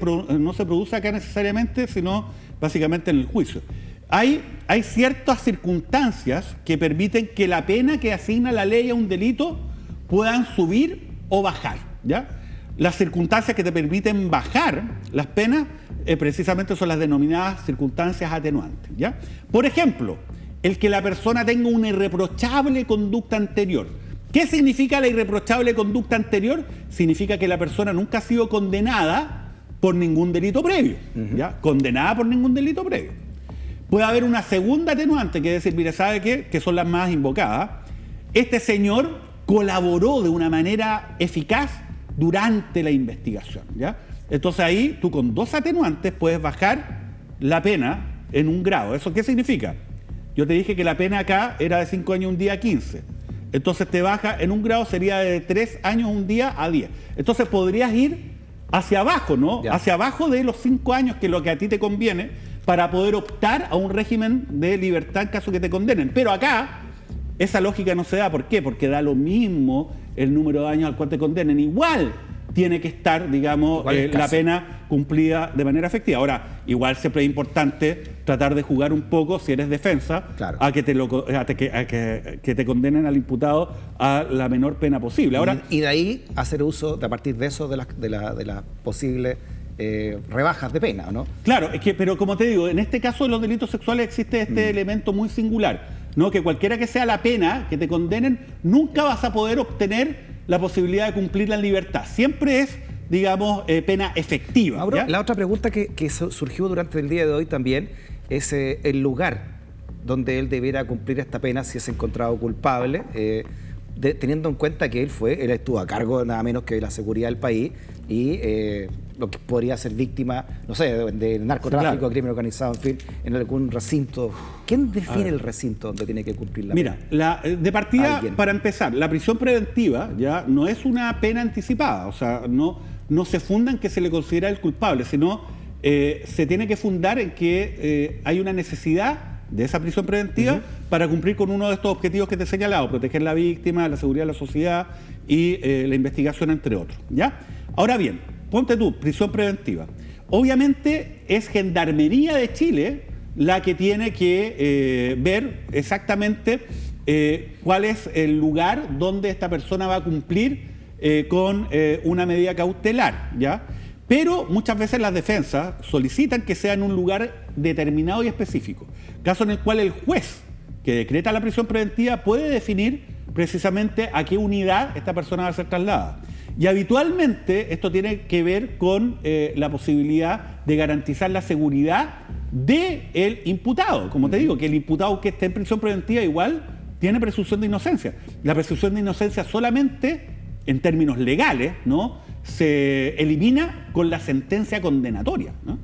produce acá necesariamente, sino básicamente en el juicio. Hay ciertas circunstancias que permiten que la pena que asigna la ley a un delito puedan subir o bajar, ¿ya? Las circunstancias que te permiten bajar las penas precisamente son las denominadas circunstancias atenuantes, ¿ya? Por ejemplo, el que la persona tenga una irreprochable conducta anterior. ¿Qué significa la irreprochable conducta anterior? Significa que la persona nunca ha sido condenada por ningún delito previo, ¿ya? Condenada por ningún delito previo. Puede haber una segunda atenuante, que es decir, mire, ¿sabe qué? Que son las más invocadas. Este señor colaboró de una manera eficaz durante la investigación, ¿ya? Entonces ahí tú con 2 atenuantes puedes bajar la pena en un grado. ¿Eso qué significa? Yo te dije que la pena acá era de 5 años un día a 15. Entonces te baja en un grado, sería de 3 años un día a 10. Entonces podrías ir hacia abajo, ¿no?
Ya.
Hacia abajo de los 5 años, que es lo que a ti te conviene, para poder optar a un régimen de libertad en caso que te condenen. Pero acá esa lógica no se da. ¿Por qué? Porque da lo mismo el número de años al cual te condenen. Igual tiene que estar, digamos, la pena cumplida de manera efectiva. Ahora, igual siempre es importante tratar de jugar un poco, si eres defensa,
claro,
a que te condenen al imputado a la menor pena posible. Ahora,
y de ahí hacer uso, a partir de eso, de las posibles rebajas de pena, ¿no?
claro, pero como te digo, en este caso de los delitos sexuales existe este elemento muy singular, ¿no? Que cualquiera que sea la pena que te condenen, nunca vas a poder obtener la posibilidad de cumplirla en libertad. Siempre es, digamos, pena efectiva.
Mauro,
¿ya?
la otra pregunta que surgió durante el día de hoy también es el lugar donde él debiera cumplir esta pena si es encontrado culpable, teniendo en cuenta que él estuvo a cargo nada menos que de la seguridad del país y lo que podría ser víctima, no sé, de narcotráfico,
claro,
crimen organizado, en fin, en algún recinto. ¿Quién define el recinto donde tiene que cumplir la
pena? Mira, de partida, para empezar, la prisión preventiva ya no es una pena anticipada, o sea, no se funda en que se le considera el culpable, sino se tiene que fundar en que hay una necesidad de esa prisión preventiva para cumplir con uno de estos objetivos que te he señalado: proteger a la víctima, la seguridad de la sociedad y la investigación, entre otros, ¿ya? Ahora bien, ponte tú, prisión preventiva. Obviamente es Gendarmería de Chile la que tiene que ver exactamente cuál es el lugar donde esta persona va a cumplir con una medida cautelar, ¿ya? Pero muchas veces las defensas solicitan que sea en un lugar determinado y específico, caso en el cual el juez que decreta la prisión preventiva puede definir precisamente a qué unidad esta persona va a ser trasladada. Y habitualmente esto tiene que ver con la posibilidad de garantizar la seguridad del imputado. Como te digo, que el imputado que esté en prisión preventiva igual tiene presunción de inocencia. La presunción de inocencia solamente, en términos legales, ¿no?, se elimina con la sentencia condenatoria, ¿no?,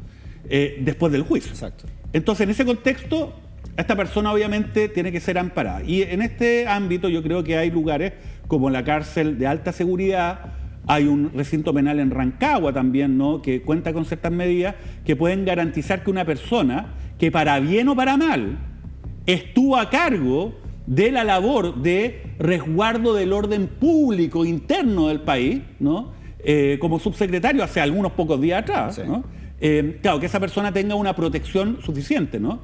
después del juicio.
Exacto.
Entonces, en ese contexto, esta persona obviamente tiene que ser amparada. Y en este ámbito yo creo que hay lugares como la cárcel de alta seguridad, hay un recinto penal en Rancagua también, ¿no?, que cuenta con ciertas medidas que pueden garantizar que una persona que, para bien o para mal, estuvo a cargo de la labor de resguardo del orden público interno del país, ¿no?, como subsecretario hace algunos pocos días atrás,
sí,
¿no?, claro, que esa persona tenga una protección suficiente, ¿no?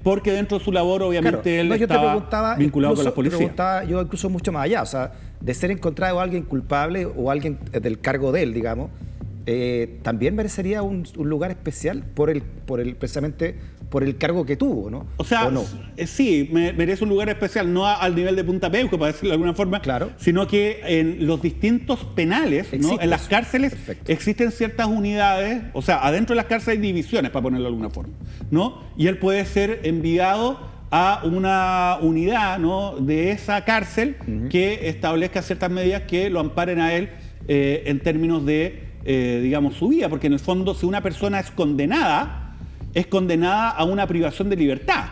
Porque dentro de su labor, obviamente, él estaba vinculado con la policía.
Te preguntaba yo incluso mucho más allá, o sea, de ser encontrado alguien culpable o alguien del cargo de él, digamos, también merecería un lugar especial precisamente por el cargo que tuvo, ¿no?
O sea,
¿o no?
Sí, merece un lugar especial, no al nivel de Punta Peuco, para decirlo de alguna forma,
claro,
sino que en los distintos penales, ¿no?, en las cárceles, perfecto, existen ciertas unidades, o sea, adentro de las cárceles hay divisiones, para ponerlo de alguna forma, ¿no? Y él puede ser enviado a una unidad, ¿no?, de esa cárcel que establezca ciertas medidas que lo amparen a él en términos de, digamos, su vida, porque en el fondo, si una persona es condenada a una privación de libertad,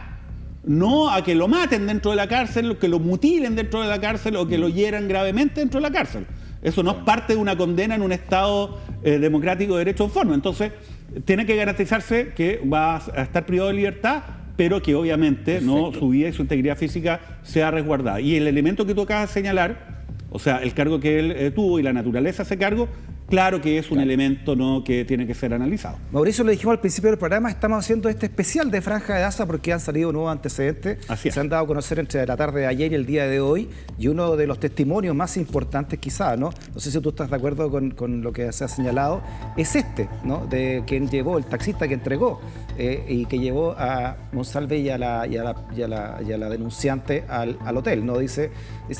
no a que lo maten dentro de la cárcel, o que lo mutilen dentro de la cárcel, o que lo hieran gravemente dentro de la cárcel. Eso no es parte de una condena en un Estado democrático de derecho en forma. Entonces, tiene que garantizarse que va a estar privado de libertad, pero que obviamente, ¿no?, su vida y su integridad física sea resguardada. Y el elemento que tú acabas de señalar, o sea, el cargo que él tuvo y la naturaleza de ese cargo, claro que es un elemento, ¿no?, que tiene que ser analizado.
Mauricio, lo dijimos al principio del programa, estamos haciendo este especial de Franja de Gaza porque han salido nuevos antecedentes. Se han dado a conocer entre la tarde de ayer y el día de hoy, y uno de los testimonios más importantes quizás, ¿no? No sé si tú estás de acuerdo con lo que se ha señalado, es este, ¿no?, de quien llevó, el taxista que entregó y que llevó a Monsalve y a la denunciante al hotel, ¿no? Dice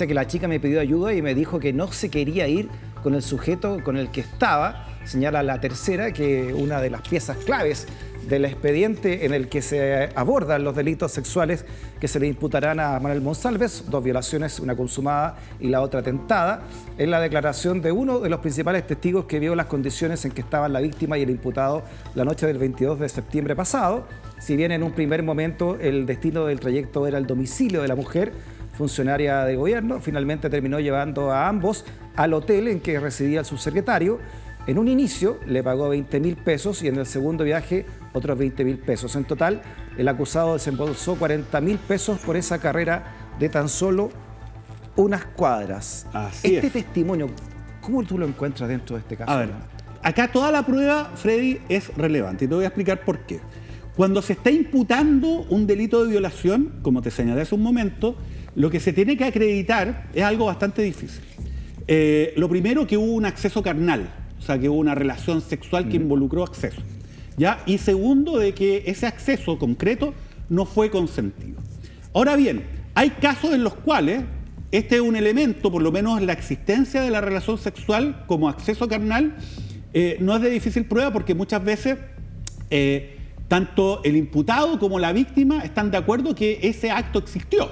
que la chica me pidió ayuda y me dijo que no se quería ir con el sujeto con el que estaba. Señala la tercera que una de las piezas claves del expediente en el que se abordan los delitos sexuales que se le imputarán a Manuel Monsalves, 2 violaciones, una consumada y la otra tentada, es la declaración de uno de los principales testigos que vio las condiciones en que estaban la víctima y el imputado la noche del 22 de septiembre pasado. Si bien en un primer momento el destino del trayecto era el domicilio de la mujer, funcionaria de gobierno, finalmente terminó llevando a ambos al hotel en que residía el subsecretario. En un inicio le pagó 20.000 pesos y en el segundo viaje otros 20.000 pesos. En total, el acusado desembolsó 40.000 pesos por esa carrera de tan solo unas cuadras.
Así
Este
es.
testimonio, ¿cómo tú lo encuentras dentro de este caso?
A ver, acá toda la prueba, Freddy, es relevante y te voy a explicar por qué. Cuando se está imputando un delito de violación, como te señalé hace un momento, lo que se tiene que acreditar es algo bastante difícil. Lo primero, que hubo un acceso carnal, o sea, que hubo una relación sexual que involucró acceso, ¿ya? Y segundo, de que ese acceso concreto no fue consentido. Ahora bien, hay casos en los cuales este es un elemento, por lo menos la existencia de la relación sexual como acceso carnal, no es de difícil prueba porque muchas veces tanto el imputado como la víctima están de acuerdo que ese acto existió.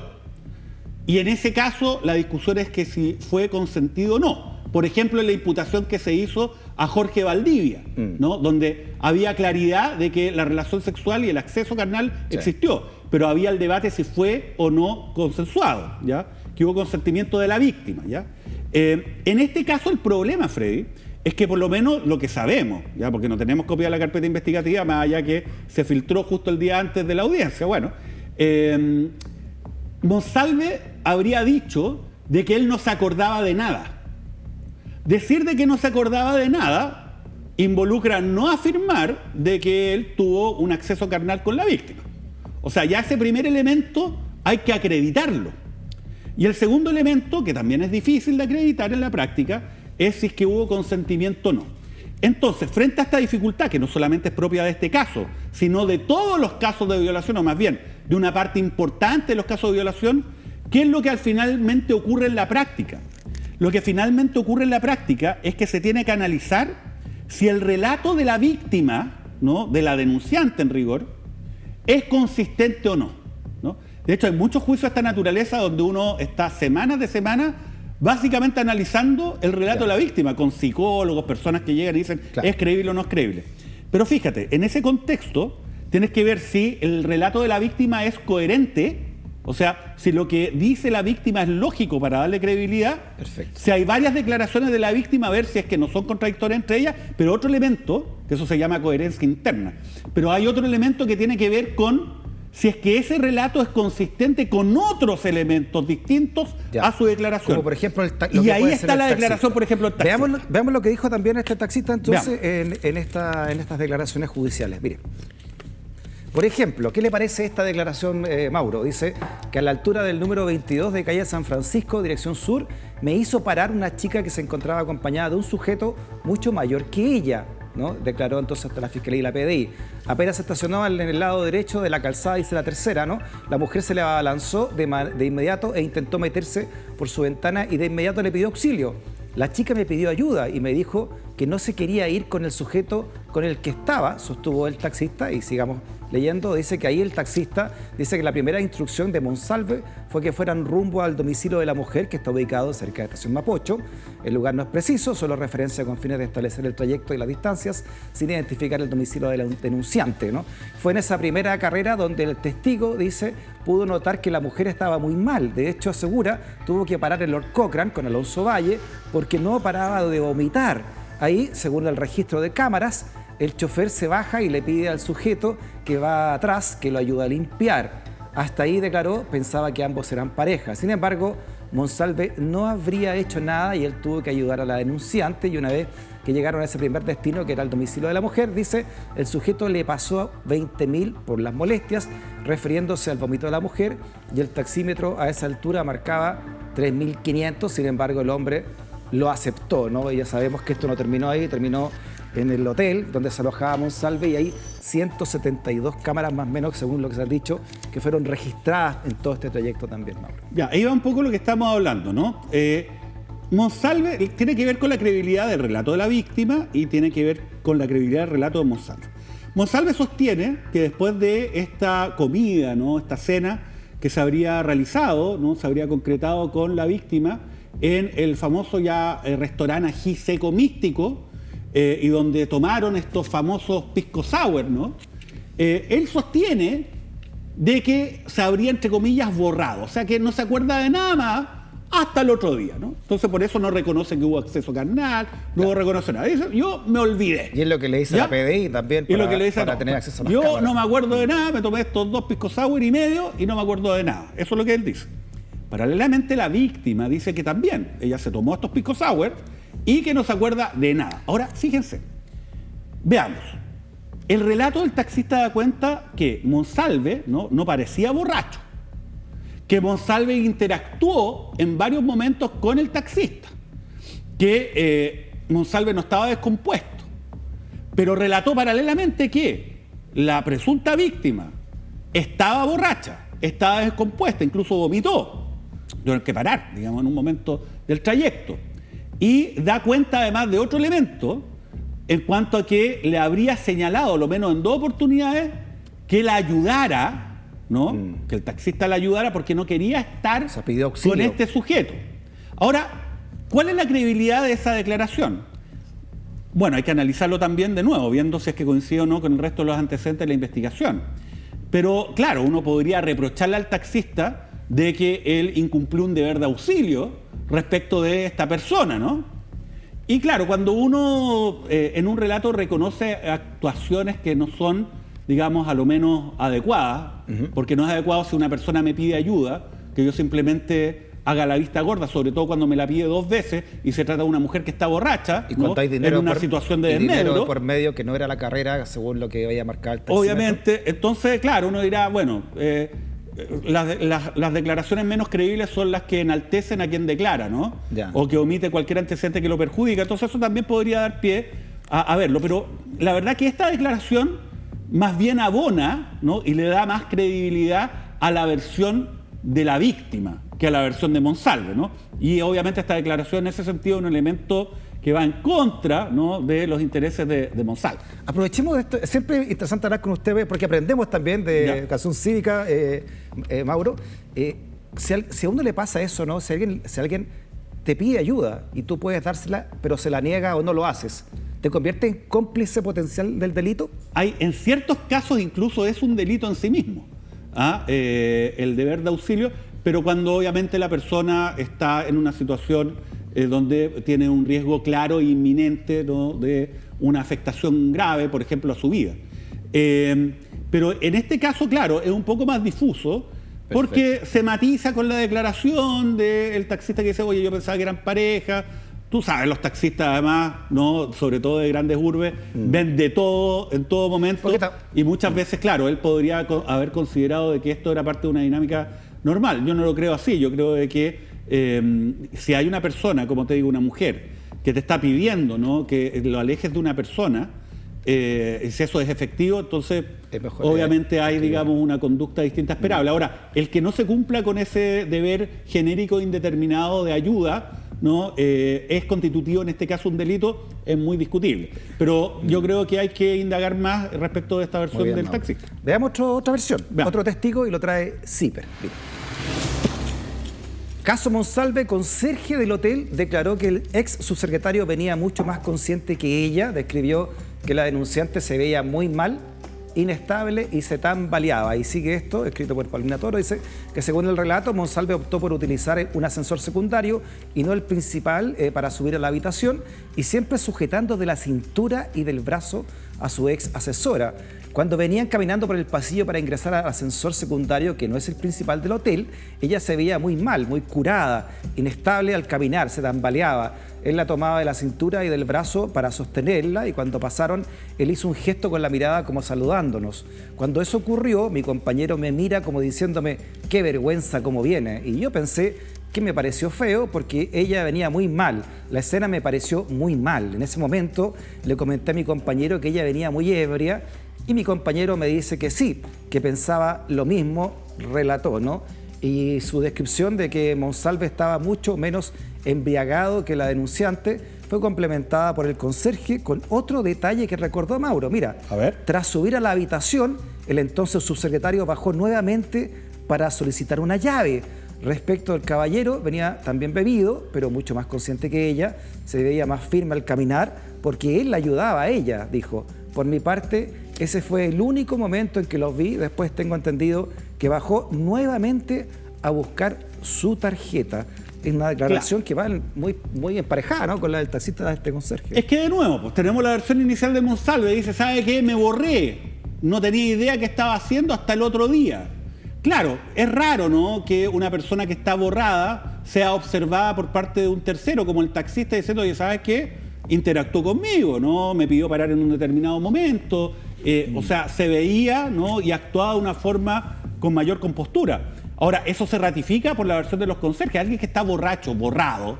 Y en ese caso la discusión es que si fue consentido o no. Por ejemplo, en la imputación que se hizo a Jorge Valdivia, ¿no? Donde había claridad de que la relación sexual y el acceso carnal existió, pero había el debate si fue o no consensuado, ¿ya? Que hubo consentimiento de la víctima, ¿ya? En este caso el problema, Freddy, es que por lo menos lo que sabemos, ¿ya? Porque no tenemos copia de la carpeta investigativa, más allá que se filtró justo el día antes de la audiencia. Bueno, Monsalve habría dicho de que él no se acordaba de nada. Decir de que no se acordaba de nada involucra no afirmar de que él tuvo un acceso carnal con la víctima. O sea, ya ese primer elemento hay que acreditarlo. Y el segundo elemento, que también es difícil de acreditar en la práctica, es si es que hubo consentimiento o no. Entonces, frente a esta dificultad, que no solamente es propia de este caso, sino de todos los casos de violación, o más bien de una parte importante de los casos de violación, ¿qué es lo que finalmente ocurre en la práctica? Lo que finalmente ocurre en la práctica es que se tiene que analizar si el relato de la víctima, ¿no? De la denunciante en rigor, es consistente o no, ¿no? De hecho, hay muchos juicios de esta naturaleza donde uno está semanas de semana básicamente analizando el relato de la víctima, con psicólogos, personas que llegan y dicen es creíble o no es creíble. Pero fíjate, en ese contexto tienes que ver si el relato de la víctima es coherente, o sea, si lo que dice la víctima es lógico para darle credibilidad.
Perfecto.
Si hay varias declaraciones de la víctima, a ver si es que no son contradictorias entre ellas, pero otro elemento, que eso se llama coherencia interna, pero hay otro elemento que tiene que ver con si es que ese relato es consistente con otros elementos distintos a su declaración.
Como por ejemplo,
y ahí está la declaración, por ejemplo, del taxista.
Veamos lo que dijo también este taxista entonces en estas declaraciones judiciales. Mire, por ejemplo, ¿qué le parece esta declaración, Mauro? Dice que a la altura del número 22 de calle San Francisco, dirección sur, me hizo parar una chica que se encontraba acompañada de un sujeto mucho mayor que ella, ¿no? Declaró entonces hasta la Fiscalía y la PDI. Apenas se estacionó en el lado derecho de la calzada, dice la tercera, ¿no? La mujer se le abalanzó de inmediato e intentó meterse por su ventana y de inmediato le pidió auxilio. La chica me pidió ayuda y me dijo que no se quería ir con el sujeto con el que estaba, sostuvo el taxista, y sigamos leyendo, dice que ahí el taxista dice que la primera instrucción de Monsalve fue que fueran rumbo al domicilio de la mujer, que está ubicado cerca de Estación Mapocho. El lugar no es preciso, solo referencia con fines de establecer el trayecto y las distancias, sin identificar el domicilio del denunciante, ¿no? Fue en esa primera carrera donde el testigo, dice, pudo notar que la mujer estaba muy mal. De hecho, asegura, tuvo que parar el Lord Cochrane con Alonso Valle porque no paraba de vomitar. Ahí, según el registro de cámaras, el chofer se baja y le pide al sujeto que va atrás que lo ayude a limpiar. Hasta ahí, declaró, pensaba que ambos eran pareja. Sin embargo, Monsalve no habría hecho nada y él tuvo que ayudar a la denunciante, y una vez que llegaron a ese primer destino, que era el domicilio de la mujer, dice, el sujeto le pasó 20.000 por las molestias, refiriéndose al vómito de la mujer, y el taxímetro a esa altura marcaba 3.500, sin embargo el hombre lo aceptó, ¿no? Y ya sabemos que esto no terminó ahí, terminó en el hotel donde se alojaba Monsalve, y hay 172 cámaras más o menos, según lo que se ha dicho, que fueron registradas en todo este trayecto también, Mauro.
Ya, ahí va un poco lo que estamos hablando, ¿no? Monsalve tiene que ver con la credibilidad del relato de la víctima y tiene que ver con la credibilidad del relato de Monsalve. Monsalve sostiene que después de esta comida, ¿no? Esta cena que se habría realizado, ¿no? Se habría concretado con la víctima en el famoso ya restaurante ají seco místico, y donde tomaron estos famosos pisco sour, ¿no? Él sostiene de que se habría, entre comillas, borrado, o sea que no se acuerda de nada más hasta el otro día, ¿no? Entonces por eso no reconoce que hubo acceso carnal, no reconoce nada. Dice, yo me olvidé.
Y es lo que le dice
¿Ya?
la PDI también
Y lo que le dice,
para
no,
tener acceso a las
yo
cámaras.
no me acuerdo de nada, me tomé estos 2 pisco sour y medio y no me acuerdo de nada. Eso es lo que él dice. Paralelamente la víctima dice que también ella se tomó estos pisco sour y que no se acuerda de nada. Ahora, fíjense, veamos. El relato del taxista da cuenta que Monsalve no parecía borracho, que Monsalve interactuó en varios momentos con el taxista, que Monsalve no estaba descompuesto, pero relató paralelamente que la presunta víctima estaba borracha, estaba descompuesta, incluso vomitó, tuvieron que parar, digamos, en un momento del trayecto. Y da cuenta además de otro elemento en cuanto a que le habría señalado, lo menos en 2 oportunidades, que la ayudara, ¿no? Que el taxista la ayudara porque no quería estar
O sea, pidió auxilio.
con este sujeto. Ahora, ¿cuál es la credibilidad de esa declaración? Bueno, hay que analizarlo también de nuevo, viendo si es que coincide o no con el resto de los antecedentes de la investigación. Pero claro, uno podría reprocharle al taxista de que él incumplió un deber de auxilio respecto de esta persona, ¿no? Y claro, cuando uno en un relato reconoce actuaciones que no son, digamos, a lo menos adecuadas, porque no es adecuado si una persona me pide ayuda, que yo simplemente haga la vista gorda, sobre todo cuando me la pide 2 veces y se trata de una mujer que está borracha,
Y cuando
¿no?
hay dinero
en una
por-
situación de
y dinero
desmedro.
por medio que no era la carrera según lo que había marcado el taxímetro.
Obviamente, entonces, claro, uno dirá, bueno, las declaraciones menos creíbles son las que enaltecen a quien declara, ¿no?
Ya.
O que omite cualquier antecedente que lo perjudica. Entonces eso también podría dar pie a verlo. Pero la verdad que esta declaración más bien abona, ¿no? Y le da más credibilidad a la versión de la víctima que a la versión de Monsalve, ¿no? Y obviamente esta declaración en ese sentido es un elemento que va en contra, ¿no? de los intereses de Monsalve.
Aprovechemos de esto, es siempre interesante hablar con ustedes porque aprendemos también de
Ya.
educación cívica, Mauro. Si a uno le pasa eso, ¿no? Si alguien te pide ayuda y tú puedes dársela, pero se la niega o no lo haces, ¿te convierte en cómplice potencial del delito?
Hay, en ciertos casos incluso es un delito en sí mismo, el deber de auxilio, pero cuando obviamente la persona está en una situación donde tiene un riesgo claro e inminente, ¿no? de una afectación grave, por ejemplo, a su vida. Pero en este caso, claro, es un poco más difuso, porque se matiza con la declaración del taxista que dice, oye, yo pensaba que eran pareja. Tú sabes, los taxistas además, ¿no? Sobre todo de grandes urbes, ven de todo en todo momento. Y muchas veces, claro, él podría haber considerado de que esto era parte de una dinámica normal. Yo no lo creo así. Yo creo de que si hay una persona, como te digo, una mujer, que te está pidiendo, ¿no? que lo alejes de una persona, si eso es efectivo, entonces obviamente hay, digamos, una conducta distinta esperable. Ahora, el que no se cumpla con ese deber genérico indeterminado de ayuda, ¿no? Es constitutivo en este caso un delito, es muy discutible. Pero yo creo que hay que indagar más respecto de esta versión del taxista.
Veamos otra versión,
Veamos.
otro testigo y lo trae Zipper. Mira. Caso Monsalve, conserje del hotel declaró que el ex subsecretario venía mucho más consciente que ella, describió que la denunciante se veía muy mal, inestable y se tambaleaba. Y sigue esto, escrito por Paulina Toro, dice que según el relato, Monsalve optó por utilizar un ascensor secundario y no el principal para subir a la habitación y siempre sujetando de la cintura y del brazo a su ex asesora. Cuando venían caminando por el pasillo para ingresar al ascensor secundario, que no es el principal del hotel, ella se veía muy mal, muy curada, inestable al caminar, se tambaleaba. Él la tomaba de la cintura y del brazo para sostenerla y cuando pasaron, él hizo un gesto con la mirada como saludándonos. Cuando eso ocurrió, mi compañero me mira como diciéndome, qué vergüenza cómo viene. Y yo pensé que me pareció feo porque ella venía muy mal. La escena me pareció muy mal. En ese momento le comenté a mi compañero que ella venía muy ebria y mi compañero me dice que sí, que pensaba lo mismo, relató, ¿no? Y su descripción de que Monsalve estaba mucho menos embriagado que la denunciante fue complementada por el conserje con otro detalle que recordó Mauro. Mira,
A ver.
tras subir a la habitación, el entonces subsecretario bajó nuevamente para solicitar una llave. Respecto al caballero, venía también bebido, pero mucho más consciente que ella, se veía más firme al caminar porque él la ayudaba a ella, dijo. Por mi parte, ese fue el único momento en que los vi. Después tengo entendido que bajó nuevamente a buscar su tarjeta. es una declaración que va muy emparejada, ¿no?, con la del taxista de este conserje.
Es que de nuevo, pues tenemos la versión inicial de Monsalve, dice, ¿sabe qué? Me borré, no tenía idea qué estaba haciendo hasta el otro día. Claro, es raro, ¿no?, que una persona que está borrada sea observada por parte de un tercero, como el taxista, diciendo, oye, ¿sabes qué? Interactuó conmigo, ¿no? Me pidió parar en un determinado momento. O sea, se veía, ¿no?, y actuaba de una forma con mayor compostura. Ahora, eso se ratifica por la versión de los conserjes. Alguien que está borracho, borrado,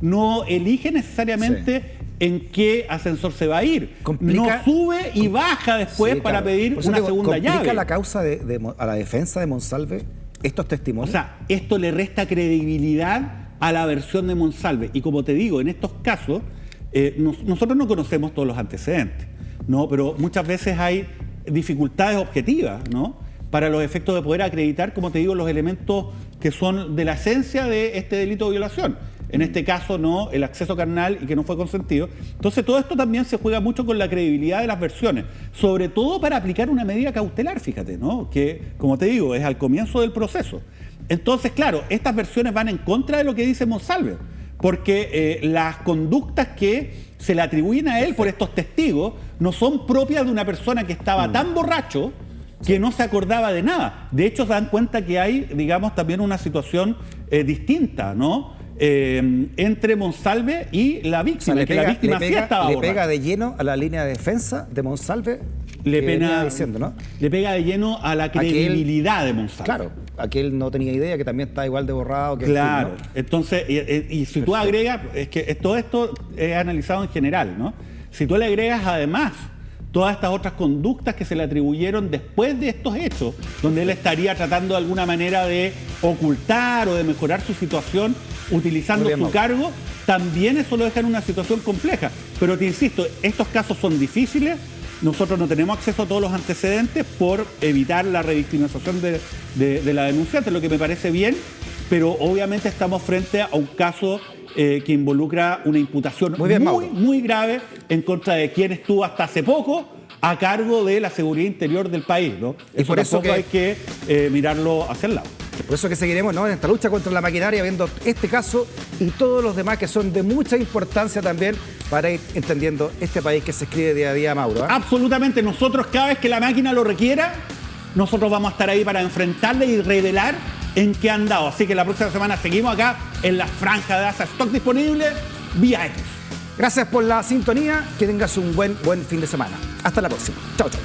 no elige necesariamente en qué ascensor se va a ir. No sube y baja después para pedir una segunda llave.
¿Complica la causa a la defensa de Monsalve estos testimonios?
O sea, esto le resta credibilidad a la versión de Monsalve. Y como te digo, en estos casos, nosotros no conocemos todos los antecedentes, ¿no? Pero muchas veces hay dificultades objetivas, ¿no?, para los efectos de poder acreditar, como te digo, los elementos que son de la esencia de este delito de violación. En este caso, ¿no?, el acceso carnal y que no fue consentido. Entonces, todo esto también se juega mucho con la credibilidad de las versiones, sobre todo para aplicar una medida cautelar, fíjate, ¿no?, que, como te digo, es al comienzo del proceso. Entonces, claro, estas versiones van en contra de lo que dice Monsalve, porque las conductas que se le atribuyen a él por estos testigos no son propias de una persona que estaba tan borracho que no se acordaba de nada. De hecho, se dan cuenta que hay, digamos, también una situación distinta, ¿no?, entre Monsalve y la víctima,
o sea,
que la víctima sí estaba borracha.
Le pega de lleno a la línea de defensa de Monsalve,
le pega de lleno a la credibilidad de Monsalve.
Claro, aquel no tenía idea, que también está igual de borrado que
claro.
el film, ¿no?
Entonces, y si tú agregas, es que todo esto es analizado en general, ¿no? Si tú le agregas además todas estas otras conductas que se le atribuyeron después de estos hechos, donde él estaría tratando de alguna manera de ocultar o de mejorar su situación utilizando su cargo, también eso lo deja en una situación compleja. Pero te insisto, estos casos son difíciles, nosotros no tenemos acceso a todos los antecedentes por evitar la revictimización de la denunciante, lo que me parece bien, pero obviamente estamos frente a un caso que involucra una imputación muy grave en contra de quien estuvo hasta hace poco a cargo de la seguridad interior del país, ¿no?
Y por eso
hay que mirarlo hacia el lado.
Por eso que seguiremos, ¿no?, en esta lucha contra la maquinaria, viendo este caso y todos los demás que son de mucha importancia también para ir entendiendo este país que se escribe día a día, Mauro, ¿eh?
Absolutamente. Nosotros, cada vez que la máquina lo requiera, nosotros vamos a estar ahí para enfrentarle y revelar en qué han dado. Así que la próxima semana seguimos acá en la franja de ASA Stock disponible vía X.
Gracias por la sintonía, que tengas un buen fin de semana. Hasta la próxima. Chao, chao.